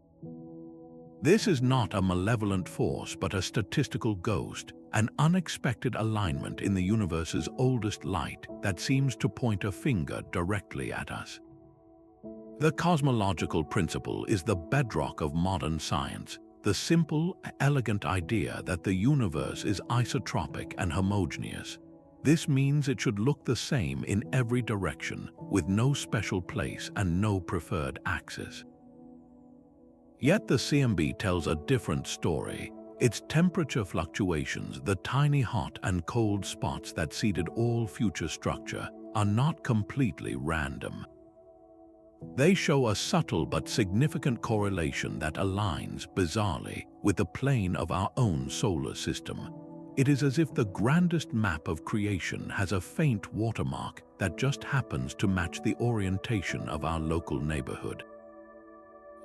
This is not a malevolent force but a statistical ghost, an unexpected alignment in the universe's oldest light that seems to point a finger directly at us. The cosmological principle is the bedrock of modern science, the simple, elegant idea that the universe is isotropic and homogeneous. This means it should look the same in every direction, with no special place and no preferred axis. Yet the CMB tells a different story. Its temperature fluctuations, the tiny hot and cold spots that seeded all future structure, are not completely random. They show a subtle but significant correlation that aligns, bizarrely, with the plane of our own solar system. It is as if the grandest map of creation has a faint watermark that just happens to match the orientation of our local neighborhood.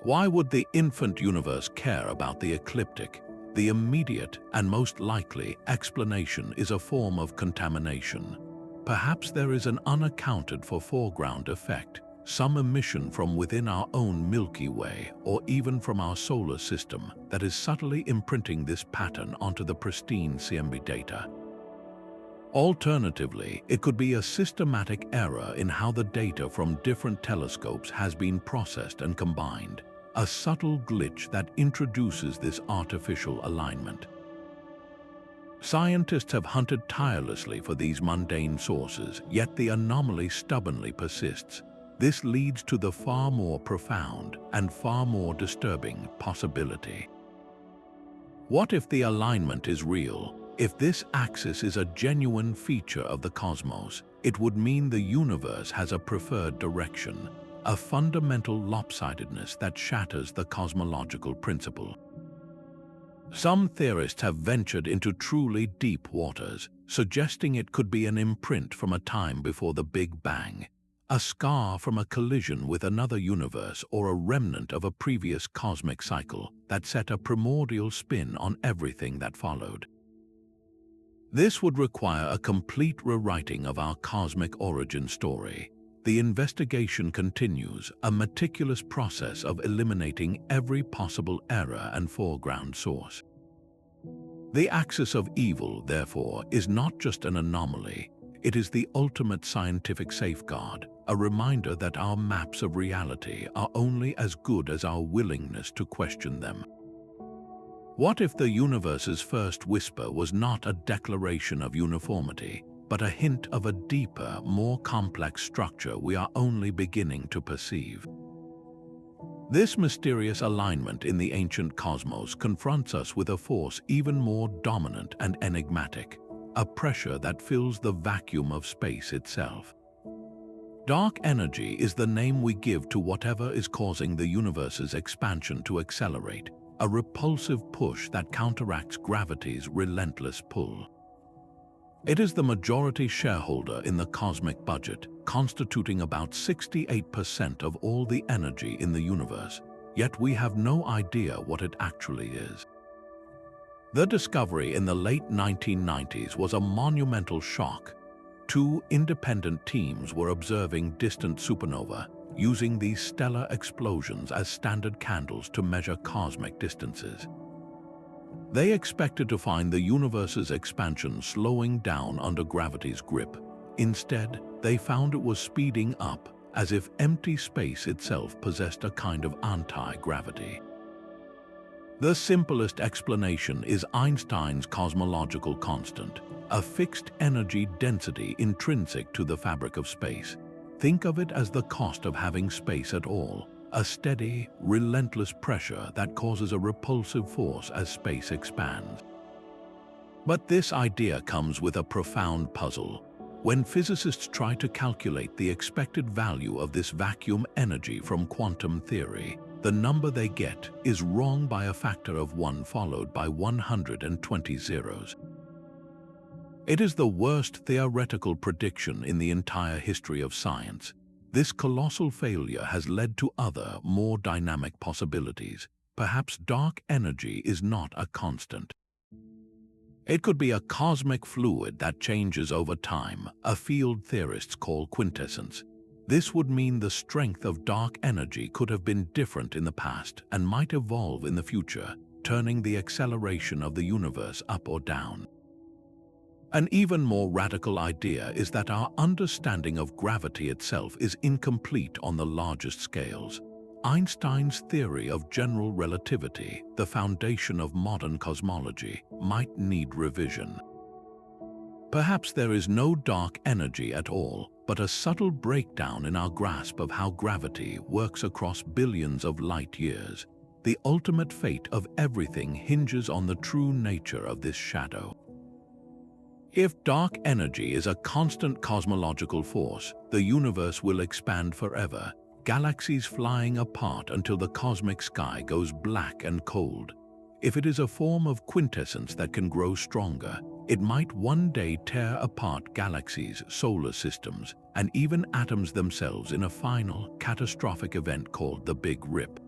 Why would the infant universe care about the ecliptic, The immediate and most likely explanation is a form of contamination. Perhaps there is an unaccounted-for foreground effect, some emission from within our own Milky Way or even from our solar system that is subtly imprinting this pattern onto the pristine CMB data. Alternatively, it could be a systematic error in how the data from different telescopes has been processed and combined, a subtle glitch that introduces this artificial alignment. Scientists have hunted tirelessly for these mundane sources, yet the anomaly stubbornly persists. This leads to the far more profound and far more disturbing possibility. What if the alignment is real? If this axis is a genuine feature of the cosmos, it would mean the universe has a preferred direction, a fundamental lopsidedness that shatters the cosmological principle. Some theorists have ventured into truly deep waters, suggesting it could be an imprint from a time before the Big Bang, a scar from a collision with another universe or a remnant of a previous cosmic cycle that set a primordial spin on everything that followed. This would require a complete rewriting of our cosmic origin story. The investigation continues, a meticulous process of eliminating every possible error and foreground source. The axis of evil, therefore, is not just an anomaly. It is the ultimate scientific safeguard, a reminder that our maps of reality are only as good as our willingness to question them. What if the universe's first whisper was not a declaration of uniformity, but a hint of a deeper, more complex structure we are only beginning to perceive? This mysterious alignment in the ancient cosmos confronts us with a force even more dominant and enigmatic, a pressure that fills the vacuum of space itself. Dark energy is the name we give to whatever is causing the universe's expansion to accelerate, a repulsive push that counteracts gravity's relentless pull. It is the majority shareholder in the cosmic budget, constituting about 68% of all the energy in the universe, yet we have no idea what it actually is. The discovery in the late 1990s was a monumental shock. Two independent teams were observing distant supernova, using these stellar explosions as standard candles to measure cosmic distances. They expected to find the universe's expansion slowing down under gravity's grip. Instead, they found it was speeding up, as if empty space itself possessed a kind of anti-gravity. The simplest explanation is Einstein's cosmological constant, a fixed energy density intrinsic to the fabric of space. Think of it as the cost of having space at all, a steady, relentless pressure that causes a repulsive force as space expands. But this idea comes with a profound puzzle. When physicists try to calculate the expected value of this vacuum energy from quantum theory, the number they get is wrong by a factor of 1 followed by 120 zeros. It is the worst theoretical prediction in the entire history of science. This colossal failure has led to other, more dynamic possibilities. Perhaps dark energy is not a constant. It could be a cosmic fluid that changes over time, a field theorists call quintessence. This would mean the strength of dark energy could have been different in the past and might evolve in the future, turning the acceleration of the universe up or down. An even more radical idea is that our understanding of gravity itself is incomplete on the largest scales. Einstein's theory of general relativity, the foundation of modern cosmology, might need revision. Perhaps there is no dark energy at all, but a subtle breakdown in our grasp of how gravity works across billions of light years. The ultimate fate of everything hinges on the true nature of this shadow. If dark energy is a constant cosmological force, the universe will expand forever, galaxies flying apart until the cosmic sky goes black and cold. If it is a form of quintessence that can grow stronger, it might one day tear apart galaxies, solar systems, and even atoms themselves in a final, catastrophic event called the Big Rip.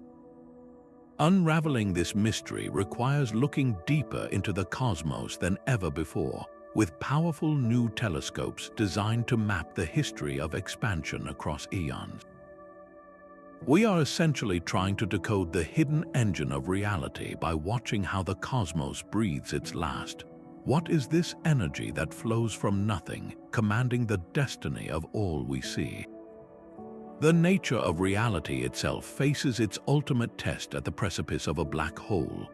Unraveling this mystery requires looking deeper into the cosmos than ever before, with powerful new telescopes designed to map the history of expansion across eons. We are essentially trying to decode the hidden engine of reality by watching how the cosmos breathes its last. What is this energy that flows from nothing, commanding the destiny of all we see? The nature of reality itself faces its ultimate test at the precipice of a black hole.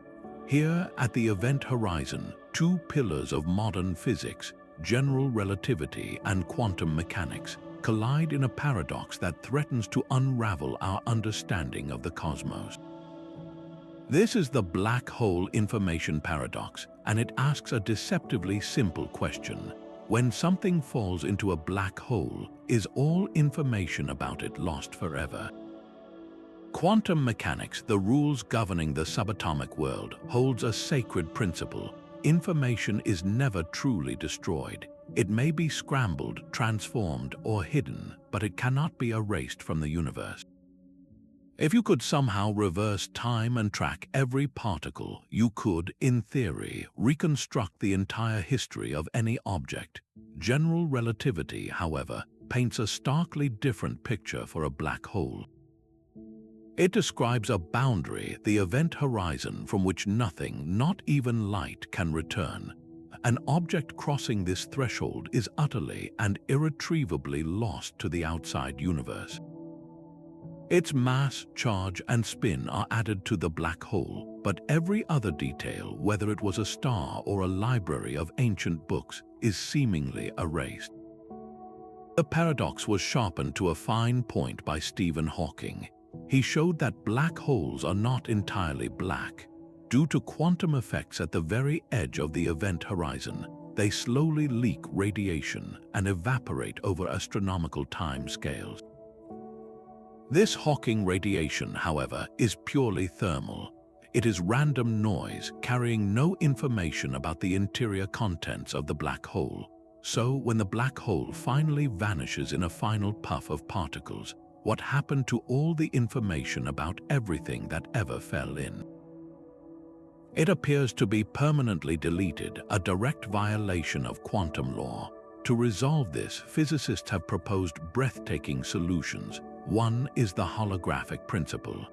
Here, at the event horizon, two pillars of modern physics, general relativity and quantum mechanics, collide in a paradox that threatens to unravel our understanding of the cosmos. This is the black hole information paradox, and it asks a deceptively simple question. When something falls into a black hole, is all information about it lost forever? Quantum mechanics, the rules governing the subatomic world, holds a sacred principle. Information is never truly destroyed. It may be scrambled, transformed, or hidden, but it cannot be erased from the universe. If you could somehow reverse time and track every particle, you could, in theory, reconstruct the entire history of any object. General relativity, however, paints a starkly different picture for a black hole. It describes a boundary, the event horizon from which nothing, not even light, can return. An object crossing this threshold is utterly and irretrievably lost to the outside universe. Its mass, charge, and spin are added to the black hole, but every other detail, whether it was a star or a library of ancient books, is seemingly erased. The paradox was sharpened to a fine point by Stephen Hawking. He showed that black holes are not entirely black. Due to quantum effects at the very edge of the event horizon, they slowly leak radiation and evaporate over astronomical time scales. This Hawking radiation, however, is purely thermal. It is random noise carrying no information about the interior contents of the black hole. So, when the black hole finally vanishes in a final puff of particles, what happened to all the information about everything that ever fell in? It appears to be permanently deleted, a direct violation of quantum law. To resolve this, physicists have proposed breathtaking solutions. One is the holographic principle.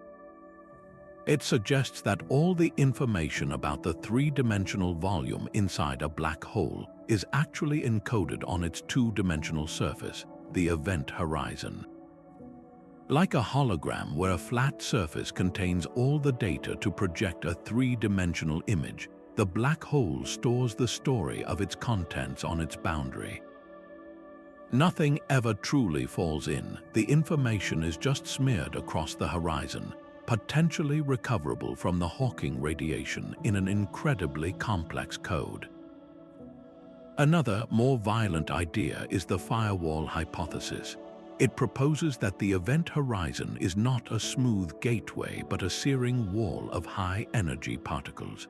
It suggests that all the information about the three-dimensional volume inside a black hole is actually encoded on its two-dimensional surface, the event horizon. Like a hologram where a flat surface contains all the data to project a three-dimensional image, the black hole stores the story of its contents on its boundary. Nothing ever truly falls in. The information is just smeared across the horizon, potentially recoverable from the Hawking radiation in an incredibly complex code. Another, more violent idea is the firewall hypothesis. It proposes that the event horizon is not a smooth gateway but a searing wall of high-energy particles.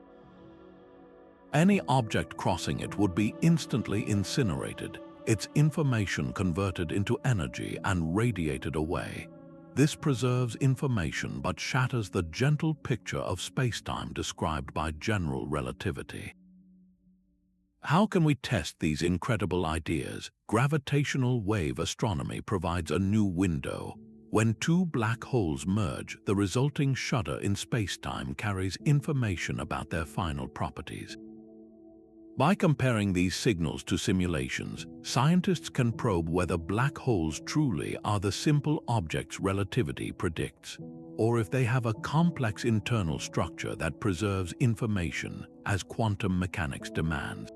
Any object crossing it would be instantly incinerated, its information converted into energy and radiated away. This preserves information but shatters the gentle picture of spacetime described by general relativity. How can we test these incredible ideas? Gravitational wave astronomy provides a new window. When two black holes merge, the resulting shudder in spacetime carries information about their final properties. By comparing these signals to simulations, scientists can probe whether black holes truly are the simple objects relativity predicts, or if they have a complex internal structure that preserves information as quantum mechanics demands.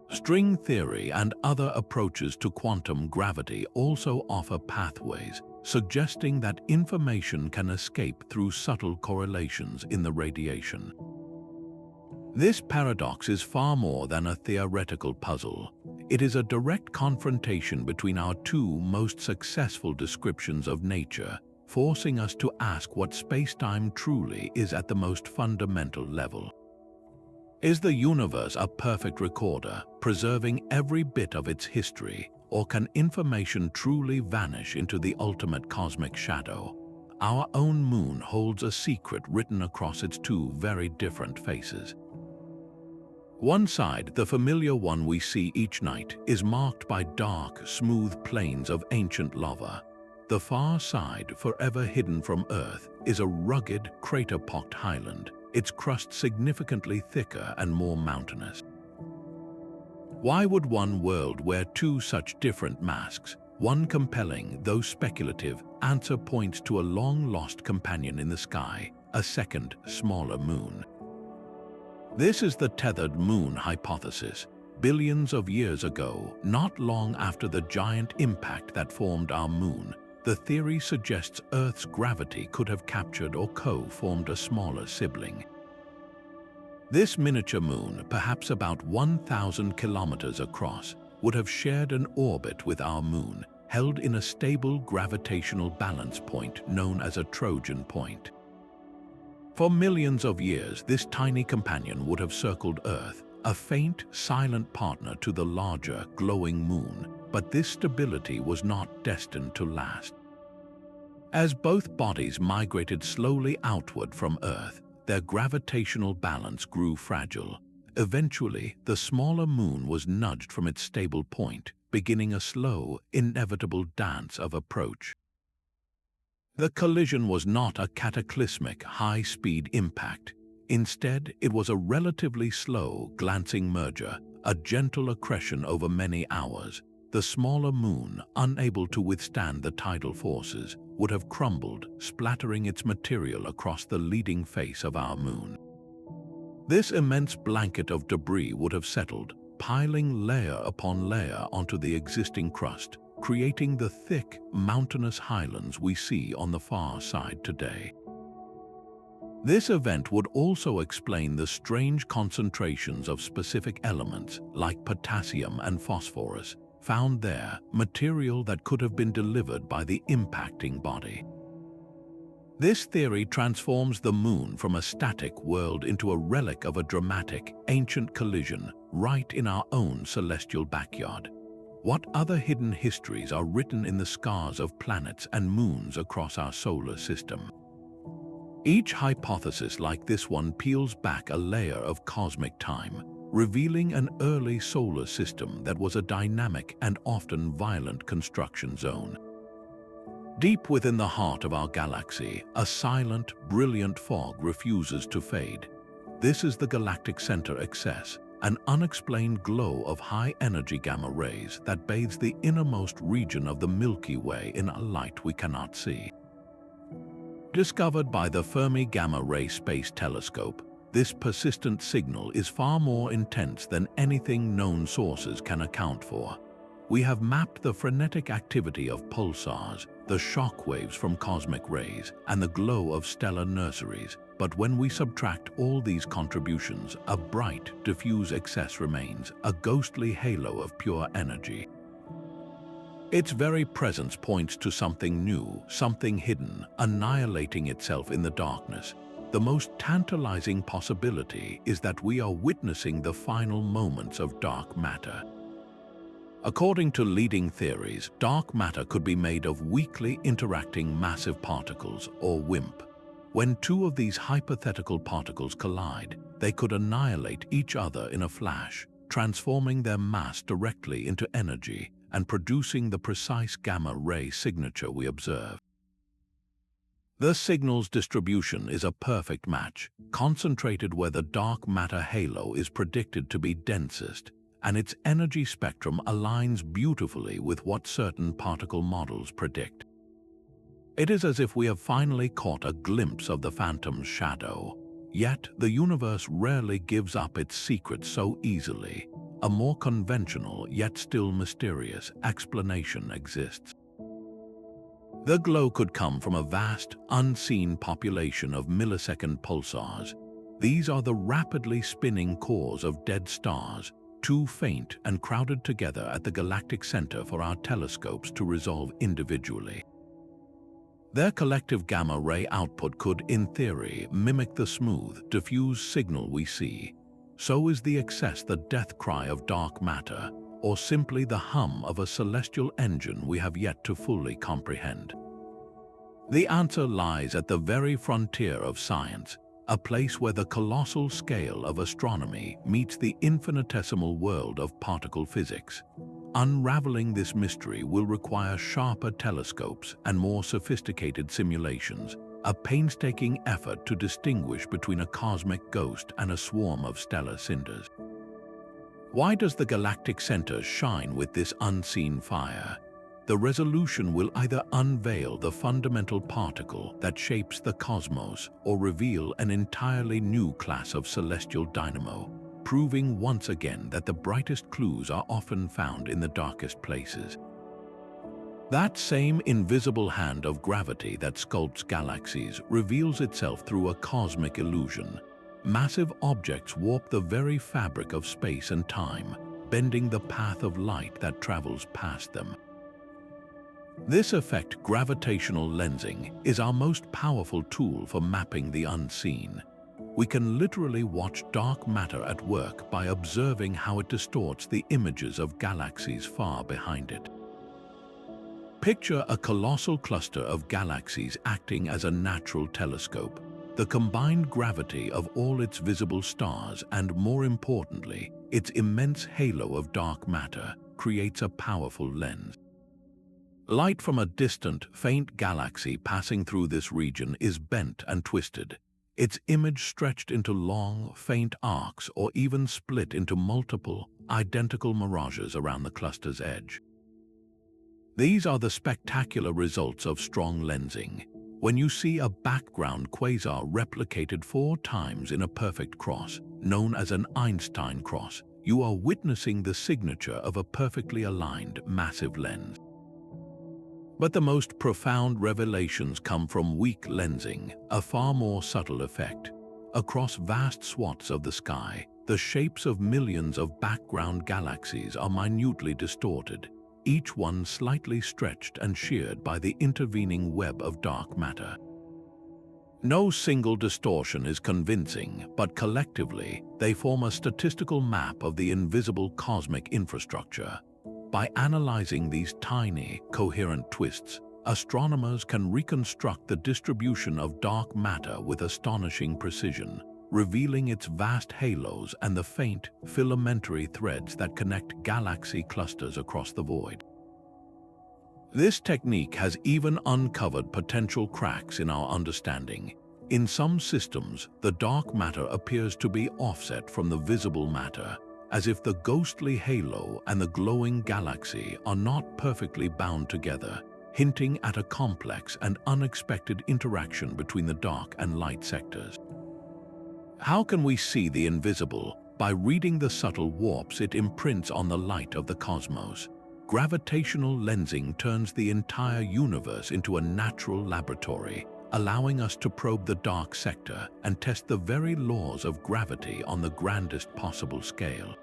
String theory and other approaches to quantum gravity also offer pathways, suggesting that information can escape through subtle correlations in the radiation. This paradox is far more than a theoretical puzzle. It is a direct confrontation between our two most successful descriptions of nature, forcing us to ask what spacetime truly is at the most fundamental level. Is the universe a perfect recorder, preserving every bit of its history, or can information truly vanish into the ultimate cosmic shadow? our own moon holds a secret written across its two very different faces. One side, the familiar one we see each night, is marked by dark, smooth plains of ancient lava. The far side, forever hidden from Earth, is a rugged, crater-pocked highland, its crust significantly thicker and more mountainous. Why would one world wear two such different masks? One compelling, though speculative, answer points to a long-lost companion in the sky, a second, smaller moon. This is the tethered moon hypothesis. Billions of years ago, not long after the giant impact that formed our moon, the theory suggests Earth's gravity could have captured or co-formed a smaller sibling. This miniature moon, perhaps about 1,000 kilometers across, would have shared an orbit with our moon, held in a stable gravitational balance point known as a Trojan point. For millions of years, this tiny companion would have circled Earth, a faint, silent partner to the larger, glowing moon, but this stability was not destined to last. As both bodies migrated slowly outward from Earth, their gravitational balance grew fragile. Eventually, the smaller moon was nudged from its stable point, beginning a slow, inevitable dance of approach. The collision was not a cataclysmic, high-speed impact. Instead, it was a relatively slow, glancing merger, a gentle accretion over many hours. The smaller moon, unable to withstand the tidal forces, would have crumbled, splattering its material across the leading face of our moon. This immense blanket of debris would have settled, piling layer upon layer onto the existing crust, creating the thick, mountainous highlands we see on the far side today. This event would also explain the strange concentrations of specific elements, like potassium and phosphorus, found there, material that could have been delivered by the impacting body. This theory transforms the moon from a static world into a relic of a dramatic, ancient collision right in our own celestial backyard. What other hidden histories are written in the scars of planets and moons across our solar system? Each hypothesis like this one peels back a layer of cosmic time, revealing an early solar system that was a dynamic and often violent construction zone. Deep within the heart of our galaxy, a silent, brilliant fog refuses to fade. This is the galactic center excess, an unexplained glow of high-energy gamma rays that bathes the innermost region of the Milky Way in a light we cannot see. Discovered by the Fermi Gamma Ray Space Telescope, this persistent signal is far more intense than anything known sources can account for. We have mapped the frenetic activity of pulsars, the shock waves from cosmic rays, and the glow of stellar nurseries, but when we subtract all these contributions, a bright, diffuse excess remains, a ghostly halo of pure energy. Its very presence points to something new, something hidden, annihilating itself in the darkness. The most tantalizing possibility is that we are witnessing the final moments of dark matter. According to leading theories, dark matter could be made of weakly interacting massive particles, or WIMP. When two of these hypothetical particles collide, they could annihilate each other in a flash, transforming their mass directly into energy and producing the precise gamma ray signature we observe. The signal's distribution is a perfect match, concentrated where the dark matter halo is predicted to be densest, and its energy spectrum aligns beautifully with what certain particle models predict. It is as if we have finally caught a glimpse of the phantom's shadow. Yet, the universe rarely gives up its secrets so easily. A more conventional, yet still mysterious, explanation exists. The glow could come from a vast, unseen population of millisecond pulsars. These are the rapidly spinning cores of dead stars, too faint and crowded together at the galactic center for our telescopes to resolve individually. Their collective gamma ray output could, in theory, mimic the smooth, diffuse signal we see. So is the excess the death cry of dark matter, or simply the hum of a celestial engine we have yet to fully comprehend. The answer lies at the very frontier of science, a place where the colossal scale of astronomy meets the infinitesimal world of particle physics. Unraveling this mystery will require sharper telescopes and more sophisticated simulations, a painstaking effort to distinguish between a cosmic ghost and a swarm of stellar cinders. Why does the galactic center shine with this unseen fire? The resolution will either unveil the fundamental particle that shapes the cosmos or reveal an entirely new class of celestial dynamo, proving once again that the brightest clues are often found in the darkest places. That same invisible hand of gravity that sculpts galaxies reveals itself through a cosmic illusion. Massive objects warp the very fabric of space and time, bending the path of light that travels past them. This effect, gravitational lensing, is our most powerful tool for mapping the unseen. We can literally watch dark matter at work by observing how it distorts the images of galaxies far behind it. Picture a colossal cluster of galaxies acting as a natural telescope. The combined gravity of all its visible stars and, more importantly, its immense halo of dark matter creates a powerful lens. Light from a distant, faint galaxy passing through this region is bent and twisted, its image stretched into long, faint arcs or even split into multiple, identical mirages around the cluster's edge. These are the spectacular results of strong lensing. When you see a background quasar replicated 4 times in a perfect cross, known as an Einstein cross, you are witnessing the signature of a perfectly aligned, massive lens. But the most profound revelations come from weak lensing, a far more subtle effect. Across vast swaths of the sky, the shapes of millions of background galaxies are minutely distorted, each one slightly stretched and sheared by the intervening web of dark matter. No single distortion is convincing, but collectively, they form a statistical map of the invisible cosmic infrastructure. By analyzing these tiny, coherent twists, astronomers can reconstruct the distribution of dark matter with astonishing precision, revealing its vast halos and the faint, filamentary threads that connect galaxy clusters across the void. This technique has even uncovered potential cracks in our understanding. In some systems, the dark matter appears to be offset from the visible matter, as if the ghostly halo and the glowing galaxy are not perfectly bound together, hinting at a complex and unexpected interaction between the dark and light sectors. How can we see the invisible? By reading the subtle warps it imprints on the light of the cosmos. Gravitational lensing turns the entire universe into a natural laboratory, allowing us to probe the dark sector and test the very laws of gravity on the grandest possible scale.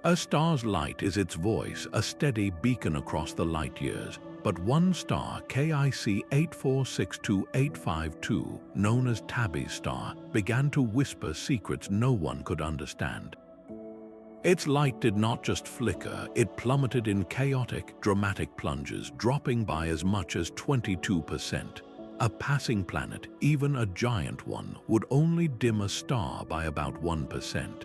A star's light is its voice, a steady beacon across the light years, but one star, KIC 8462852, known as Tabby's star, began to whisper secrets no one could understand. Its light did not just flicker, it plummeted in chaotic, dramatic plunges, dropping by as much as 22%. A passing planet, even a giant one, would only dim a star by about 1%.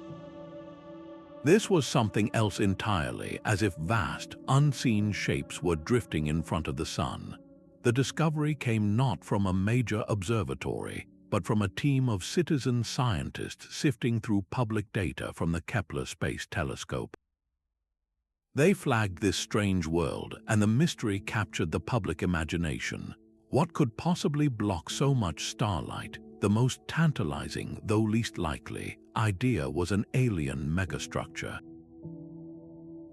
This was something else entirely, as if vast, unseen shapes were drifting in front of the sun. The discovery came not from a major observatory, but from a team of citizen scientists sifting through public data from the Kepler Space Telescope. They flagged this strange world, and the mystery captured the public imagination. What could possibly block so much starlight? The most tantalizing, though least likely, idea was an alien megastructure.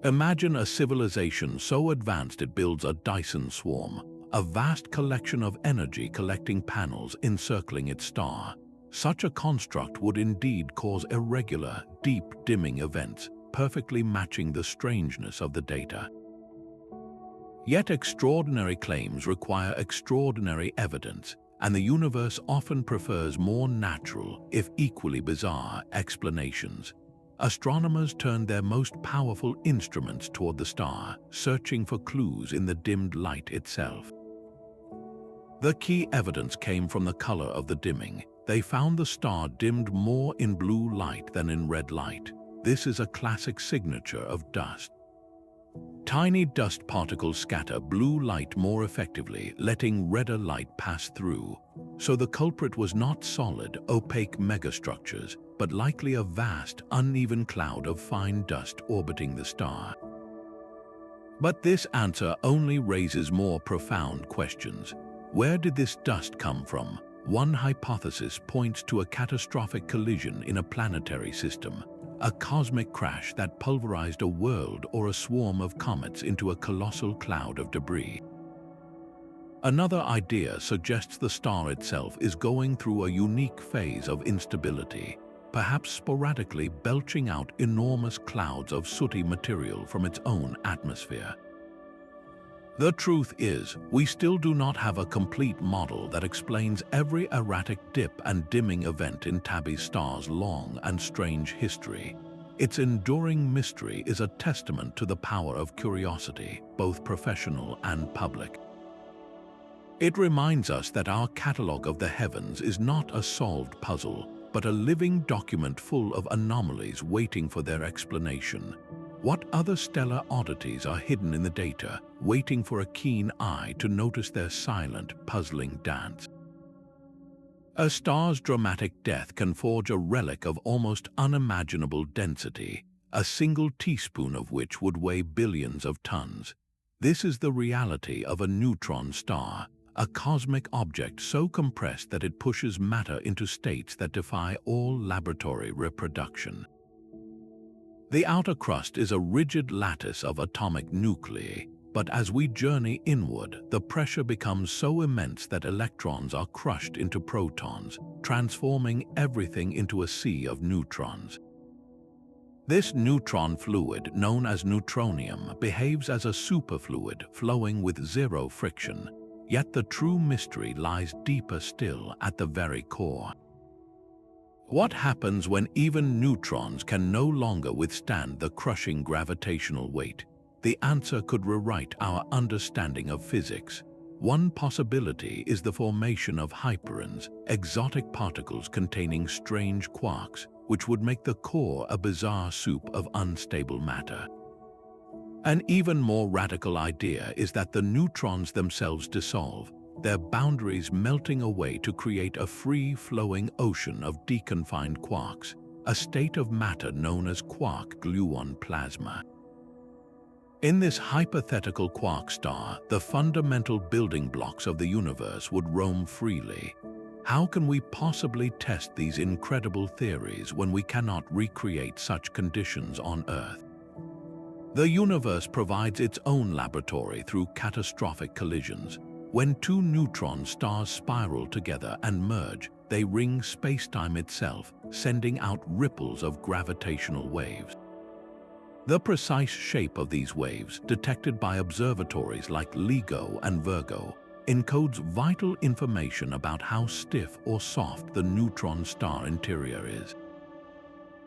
Imagine a civilization so advanced it builds a Dyson swarm, a vast collection of energy collecting panels encircling its star. Such a construct would indeed cause irregular, deep dimming events, perfectly matching the strangeness of the data. Yet extraordinary claims require extraordinary evidence, and the universe often prefers more natural, if equally bizarre, explanations. Astronomers turned their most powerful instruments toward the star, searching for clues in the dimmed light itself. The key evidence came from the color of the dimming. They found the star dimmed more in blue light than in red light. This is a classic signature of dust. Tiny dust particles scatter blue light more effectively, letting redder light pass through. So the culprit was not solid, opaque megastructures, but likely a vast, uneven cloud of fine dust orbiting the star. But this answer only raises more profound questions. Where did this dust come from? One hypothesis points to a catastrophic collision in a planetary system, a cosmic crash that pulverized a world or a swarm of comets into a colossal cloud of debris. Another idea suggests the star itself is going through a unique phase of instability, perhaps sporadically belching out enormous clouds of sooty material from its own atmosphere. The truth is, we still do not have a complete model that explains every erratic dip and dimming event in Tabby's star's long and strange history. Its enduring mystery is a testament to the power of curiosity, both professional and public. It reminds us that our catalogue of the heavens is not a solved puzzle, but a living document full of anomalies waiting for their explanation. What other stellar oddities are hidden in the data, waiting for a keen eye to notice their silent, puzzling dance? A star's dramatic death can forge a relic of almost unimaginable density, a single teaspoon of which would weigh billions of tons. This is the reality of a neutron star, a cosmic object so compressed that it pushes matter into states that defy all laboratory reproduction. The outer crust is a rigid lattice of atomic nuclei, but as we journey inward, the pressure becomes so immense that electrons are crushed into protons, transforming everything into a sea of neutrons. This neutron fluid, known as neutronium, behaves as a superfluid flowing with zero friction, yet the true mystery lies deeper still at the very core. What happens when even neutrons can no longer withstand the crushing gravitational weight? The answer could rewrite our understanding of physics. One possibility is the formation of hyperons, exotic particles containing strange quarks, which would make the core a bizarre soup of unstable matter. An even more radical idea is that the neutrons themselves dissolve, their boundaries melting away to create a free-flowing ocean of deconfined quarks, a state of matter known as quark-gluon plasma. In this hypothetical quark star, the fundamental building blocks of the universe would roam freely. How can we possibly test these incredible theories when we cannot recreate such conditions on Earth? The universe provides its own laboratory through catastrophic collisions. When two neutron stars spiral together and merge, they ring space-time itself, sending out ripples of gravitational waves. The precise shape of these waves, detected by observatories like LIGO and Virgo, encodes vital information about how stiff or soft the neutron star interior is.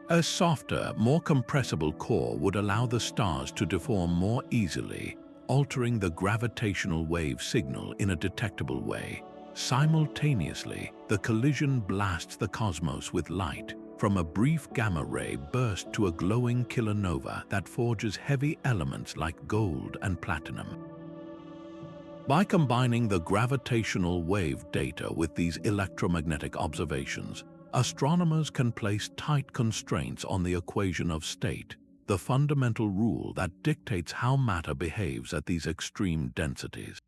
A softer, more compressible core would allow the stars to deform more easily, altering the gravitational wave signal in a detectable way. Simultaneously, the collision blasts the cosmos with light, from a brief gamma ray burst to a glowing kilonova that forges heavy elements like gold and platinum. By combining the gravitational wave data with these electromagnetic observations, astronomers can place tight constraints on the equation of state, the fundamental rule that dictates how matter behaves at these extreme densities.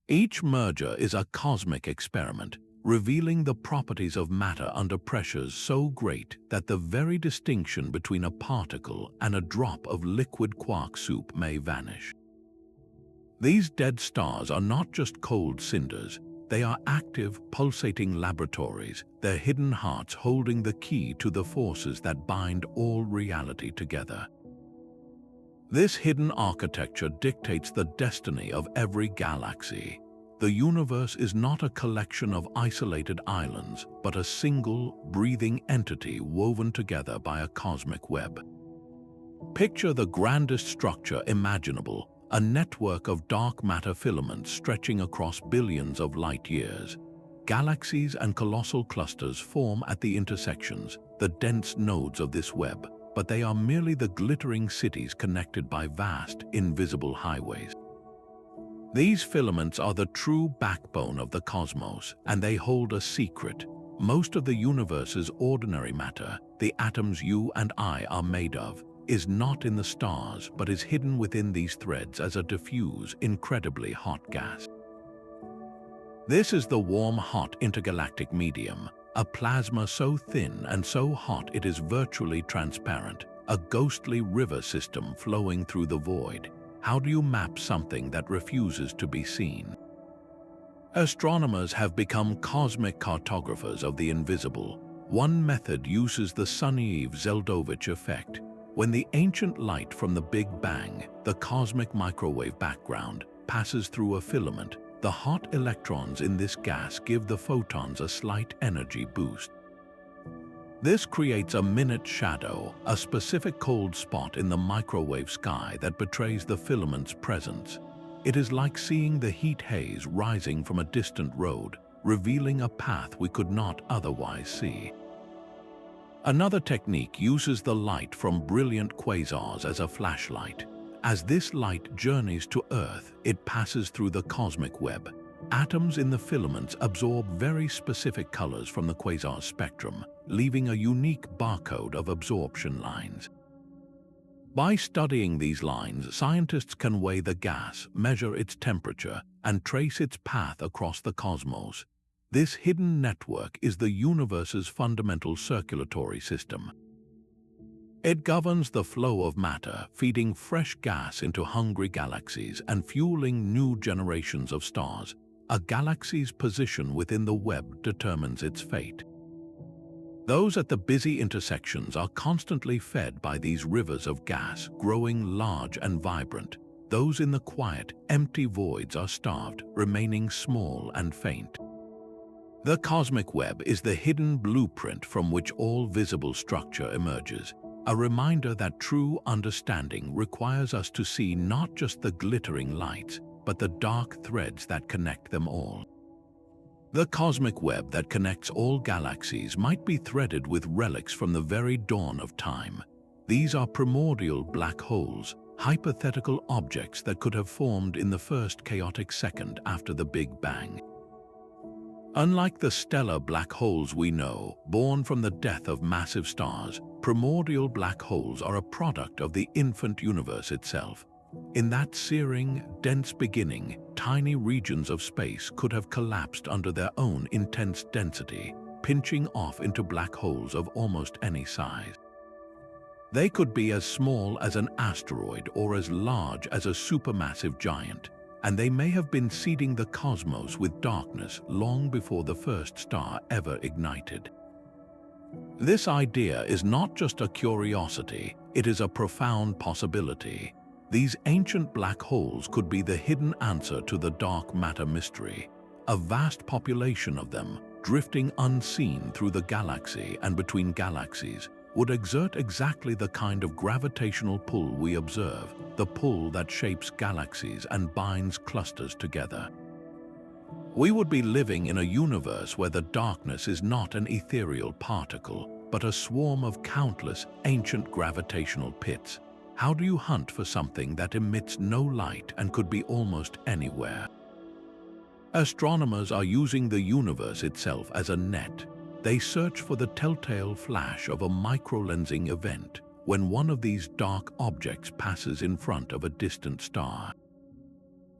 Each merger is a cosmic experiment, revealing the properties of matter under pressures so great that the very distinction between a particle and a drop of liquid quark soup may vanish. These dead stars are not just cold cinders, they are active, pulsating laboratories, their hidden hearts holding the key to the forces that bind all reality together. This hidden architecture dictates the destiny of every galaxy. The universe is not a collection of isolated islands, but a single, breathing entity woven together by a cosmic web. Picture the grandest structure imaginable, a network of dark matter filaments stretching across billions of light years. Galaxies and colossal clusters form at the intersections, the dense nodes of this web, but they are merely the glittering cities connected by vast, invisible highways. These filaments are the true backbone of the cosmos, and they hold a secret. Most of the universe's ordinary matter, the atoms you and I are made of, is not in the stars but is hidden within these threads as a diffuse, incredibly hot gas. This is the warm, hot intergalactic medium, a plasma so thin and so hot it is virtually transparent, a ghostly river system flowing through the void. How do you map something that refuses to be seen? Astronomers have become cosmic cartographers of the invisible. One method uses the Sunyaev-Zeldovich effect. When the ancient light from the Big Bang, the cosmic microwave background, passes through a filament, the hot electrons in this gas give the photons a slight energy boost. This creates a minute shadow, a specific cold spot in the microwave sky that betrays the filament's presence. It is like seeing the heat haze rising from a distant road, revealing a path we could not otherwise see. Another technique uses the light from brilliant quasars as a flashlight. As this light journeys to Earth, it passes through the cosmic web. Atoms in the filaments absorb very specific colors from the quasar spectrum, leaving a unique barcode of absorption lines. By studying these lines, scientists can weigh the gas, measure its temperature, and trace its path across the cosmos. This hidden network is the universe's fundamental circulatory system. It governs the flow of matter, feeding fresh gas into hungry galaxies and fueling new generations of stars. A galaxy's position within the web determines its fate. Those at the busy intersections are constantly fed by these rivers of gas, growing large and vibrant. Those in the quiet, empty voids are starved, remaining small and faint. The cosmic web is the hidden blueprint from which all visible structure emerges, a reminder that true understanding requires us to see not just the glittering lights, but the dark threads that connect them all. The cosmic web that connects all galaxies might be threaded with relics from the very dawn of time. These are primordial black holes, hypothetical objects that could have formed in the first chaotic second after the Big Bang. Unlike the stellar black holes we know, born from the death of massive stars, primordial black holes are a product of the infant universe itself. In that searing, dense beginning, tiny regions of space could have collapsed under their own intense density, pinching off into black holes of almost any size. They could be as small as an asteroid or as large as a supermassive giant, and they may have been seeding the cosmos with darkness long before the first star ever ignited. This idea is not just a curiosity, it is a profound possibility. These ancient black holes could be the hidden answer to the dark matter mystery. A vast population of them, drifting unseen through the galaxy and between galaxies, would exert exactly the kind of gravitational pull we observe, the pull that shapes galaxies and binds clusters together. We would be living in a universe where the darkness is not an ethereal particle, but a swarm of countless ancient gravitational pits. How do you hunt for something that emits no light and could be almost anywhere? Astronomers are using the universe itself as a net. They search for the telltale flash of a microlensing event when one of these dark objects passes in front of a distant star.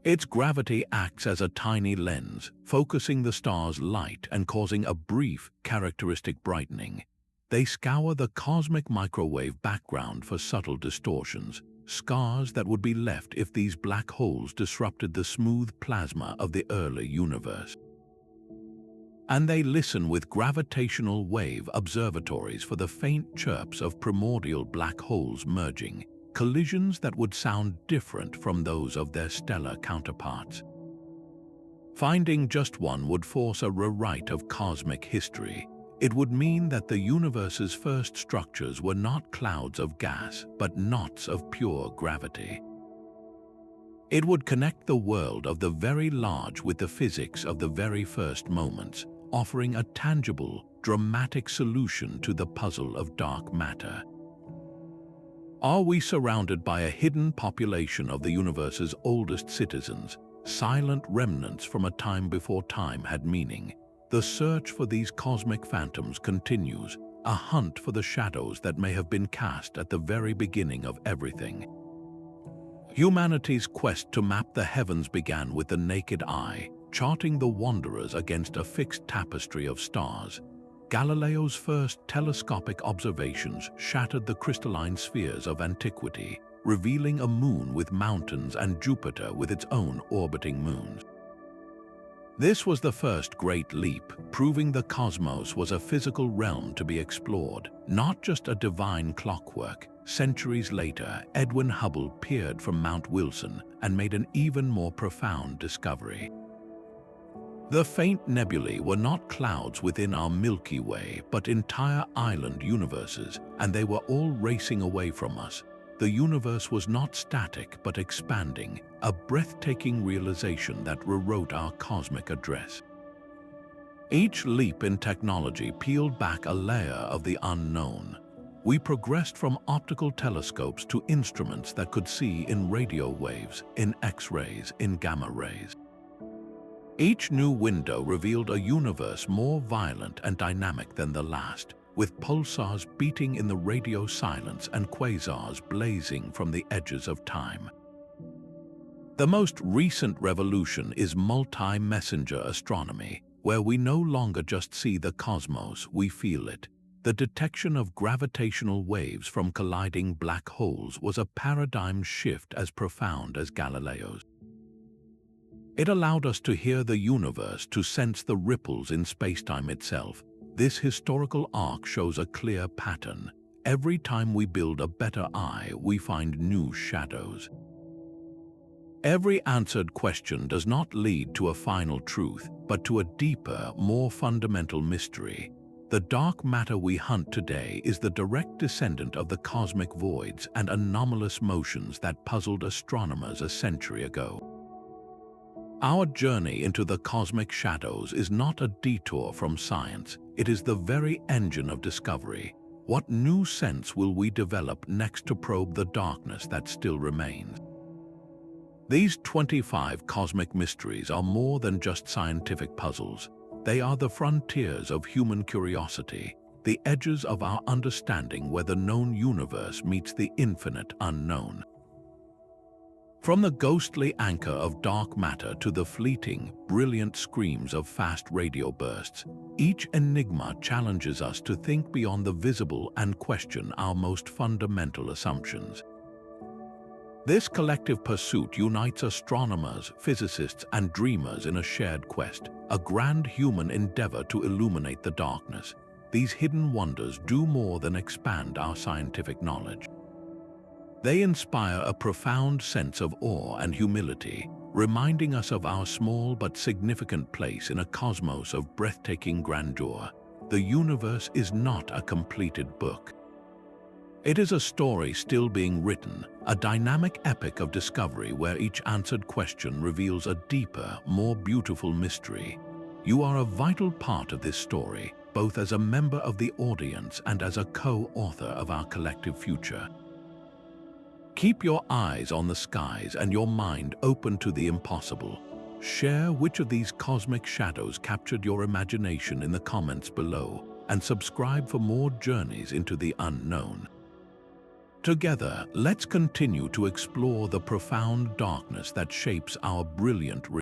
Its gravity acts as a tiny lens, focusing the star's light and causing a brief, characteristic brightening. They scour the cosmic microwave background for subtle distortions, scars that would be left if these black holes disrupted the smooth plasma of the early universe. And they listen with gravitational wave observatories for the faint chirps of primordial black holes merging, collisions that would sound different from those of their stellar counterparts. Finding just one would force a rewrite of cosmic history. It would mean that the universe's first structures were not clouds of gas, but knots of pure gravity. It would connect the world of the very large with the physics of the very first moments, offering a tangible, dramatic solution to the puzzle of dark matter. Are we surrounded by a hidden population of the universe's oldest citizens, silent remnants from a time before time had meaning? The search for these cosmic phantoms continues, a hunt for the shadows that may have been cast at the very beginning of everything. Humanity's quest to map the heavens began with the naked eye, charting the wanderers against a fixed tapestry of stars. Galileo's first telescopic observations shattered the crystalline spheres of antiquity, revealing a moon with mountains and Jupiter with its own orbiting moons. This was the first great leap, proving the cosmos was a physical realm to be explored, not just a divine clockwork. Centuries later, Edwin Hubble peered from Mount Wilson and made an even more profound discovery. The faint nebulae were not clouds within our Milky Way, but entire island universes, and they were all racing away from us. The universe was not static but expanding, a breathtaking realization that rewrote our cosmic address. Each leap in technology peeled back a layer of the unknown. We progressed from optical telescopes to instruments that could see in radio waves, in X-rays, in gamma rays. Each new window revealed a universe more violent and dynamic than the last, with pulsars beating in the radio silence and quasars blazing from the edges of time. The most recent revolution is multi-messenger astronomy, where we no longer just see the cosmos, we feel it. The detection of gravitational waves from colliding black holes was a paradigm shift as profound as Galileo's. It allowed us to hear the universe, to sense the ripples in spacetime itself. This historical arc shows a clear pattern. Every time we build a better eye, we find new shadows. Every answered question does not lead to a final truth, but to a deeper, more fundamental mystery. The dark matter we hunt today is the direct descendant of the cosmic voids and anomalous motions that puzzled astronomers a century ago. Our journey into the cosmic shadows is not a detour from science, it is the very engine of discovery. What new sense will we develop next to probe the darkness that still remains? These 25 cosmic mysteries are more than just scientific puzzles. They are the frontiers of human curiosity, the edges of our understanding where the known universe meets the infinite unknown. From the ghostly anchor of dark matter to the fleeting, brilliant screams of fast radio bursts, each enigma challenges us to think beyond the visible and question our most fundamental assumptions. This collective pursuit unites astronomers, physicists, and dreamers in a shared quest, a grand human endeavor to illuminate the darkness. These hidden wonders do more than expand our scientific knowledge. They inspire a profound sense of awe and humility, reminding us of our small but significant place in a cosmos of breathtaking grandeur. The universe is not a completed book. It is a story still being written, a dynamic epic of discovery where each answered question reveals a deeper, more beautiful mystery. You are a vital part of this story, both as a member of the audience and as a co-author of our collective future. Keep your eyes on the skies and your mind open to the impossible. Share which of these cosmic shadows captured your imagination in the comments below, and subscribe for more journeys into the unknown. Together, let's continue to explore the profound darkness that shapes our brilliant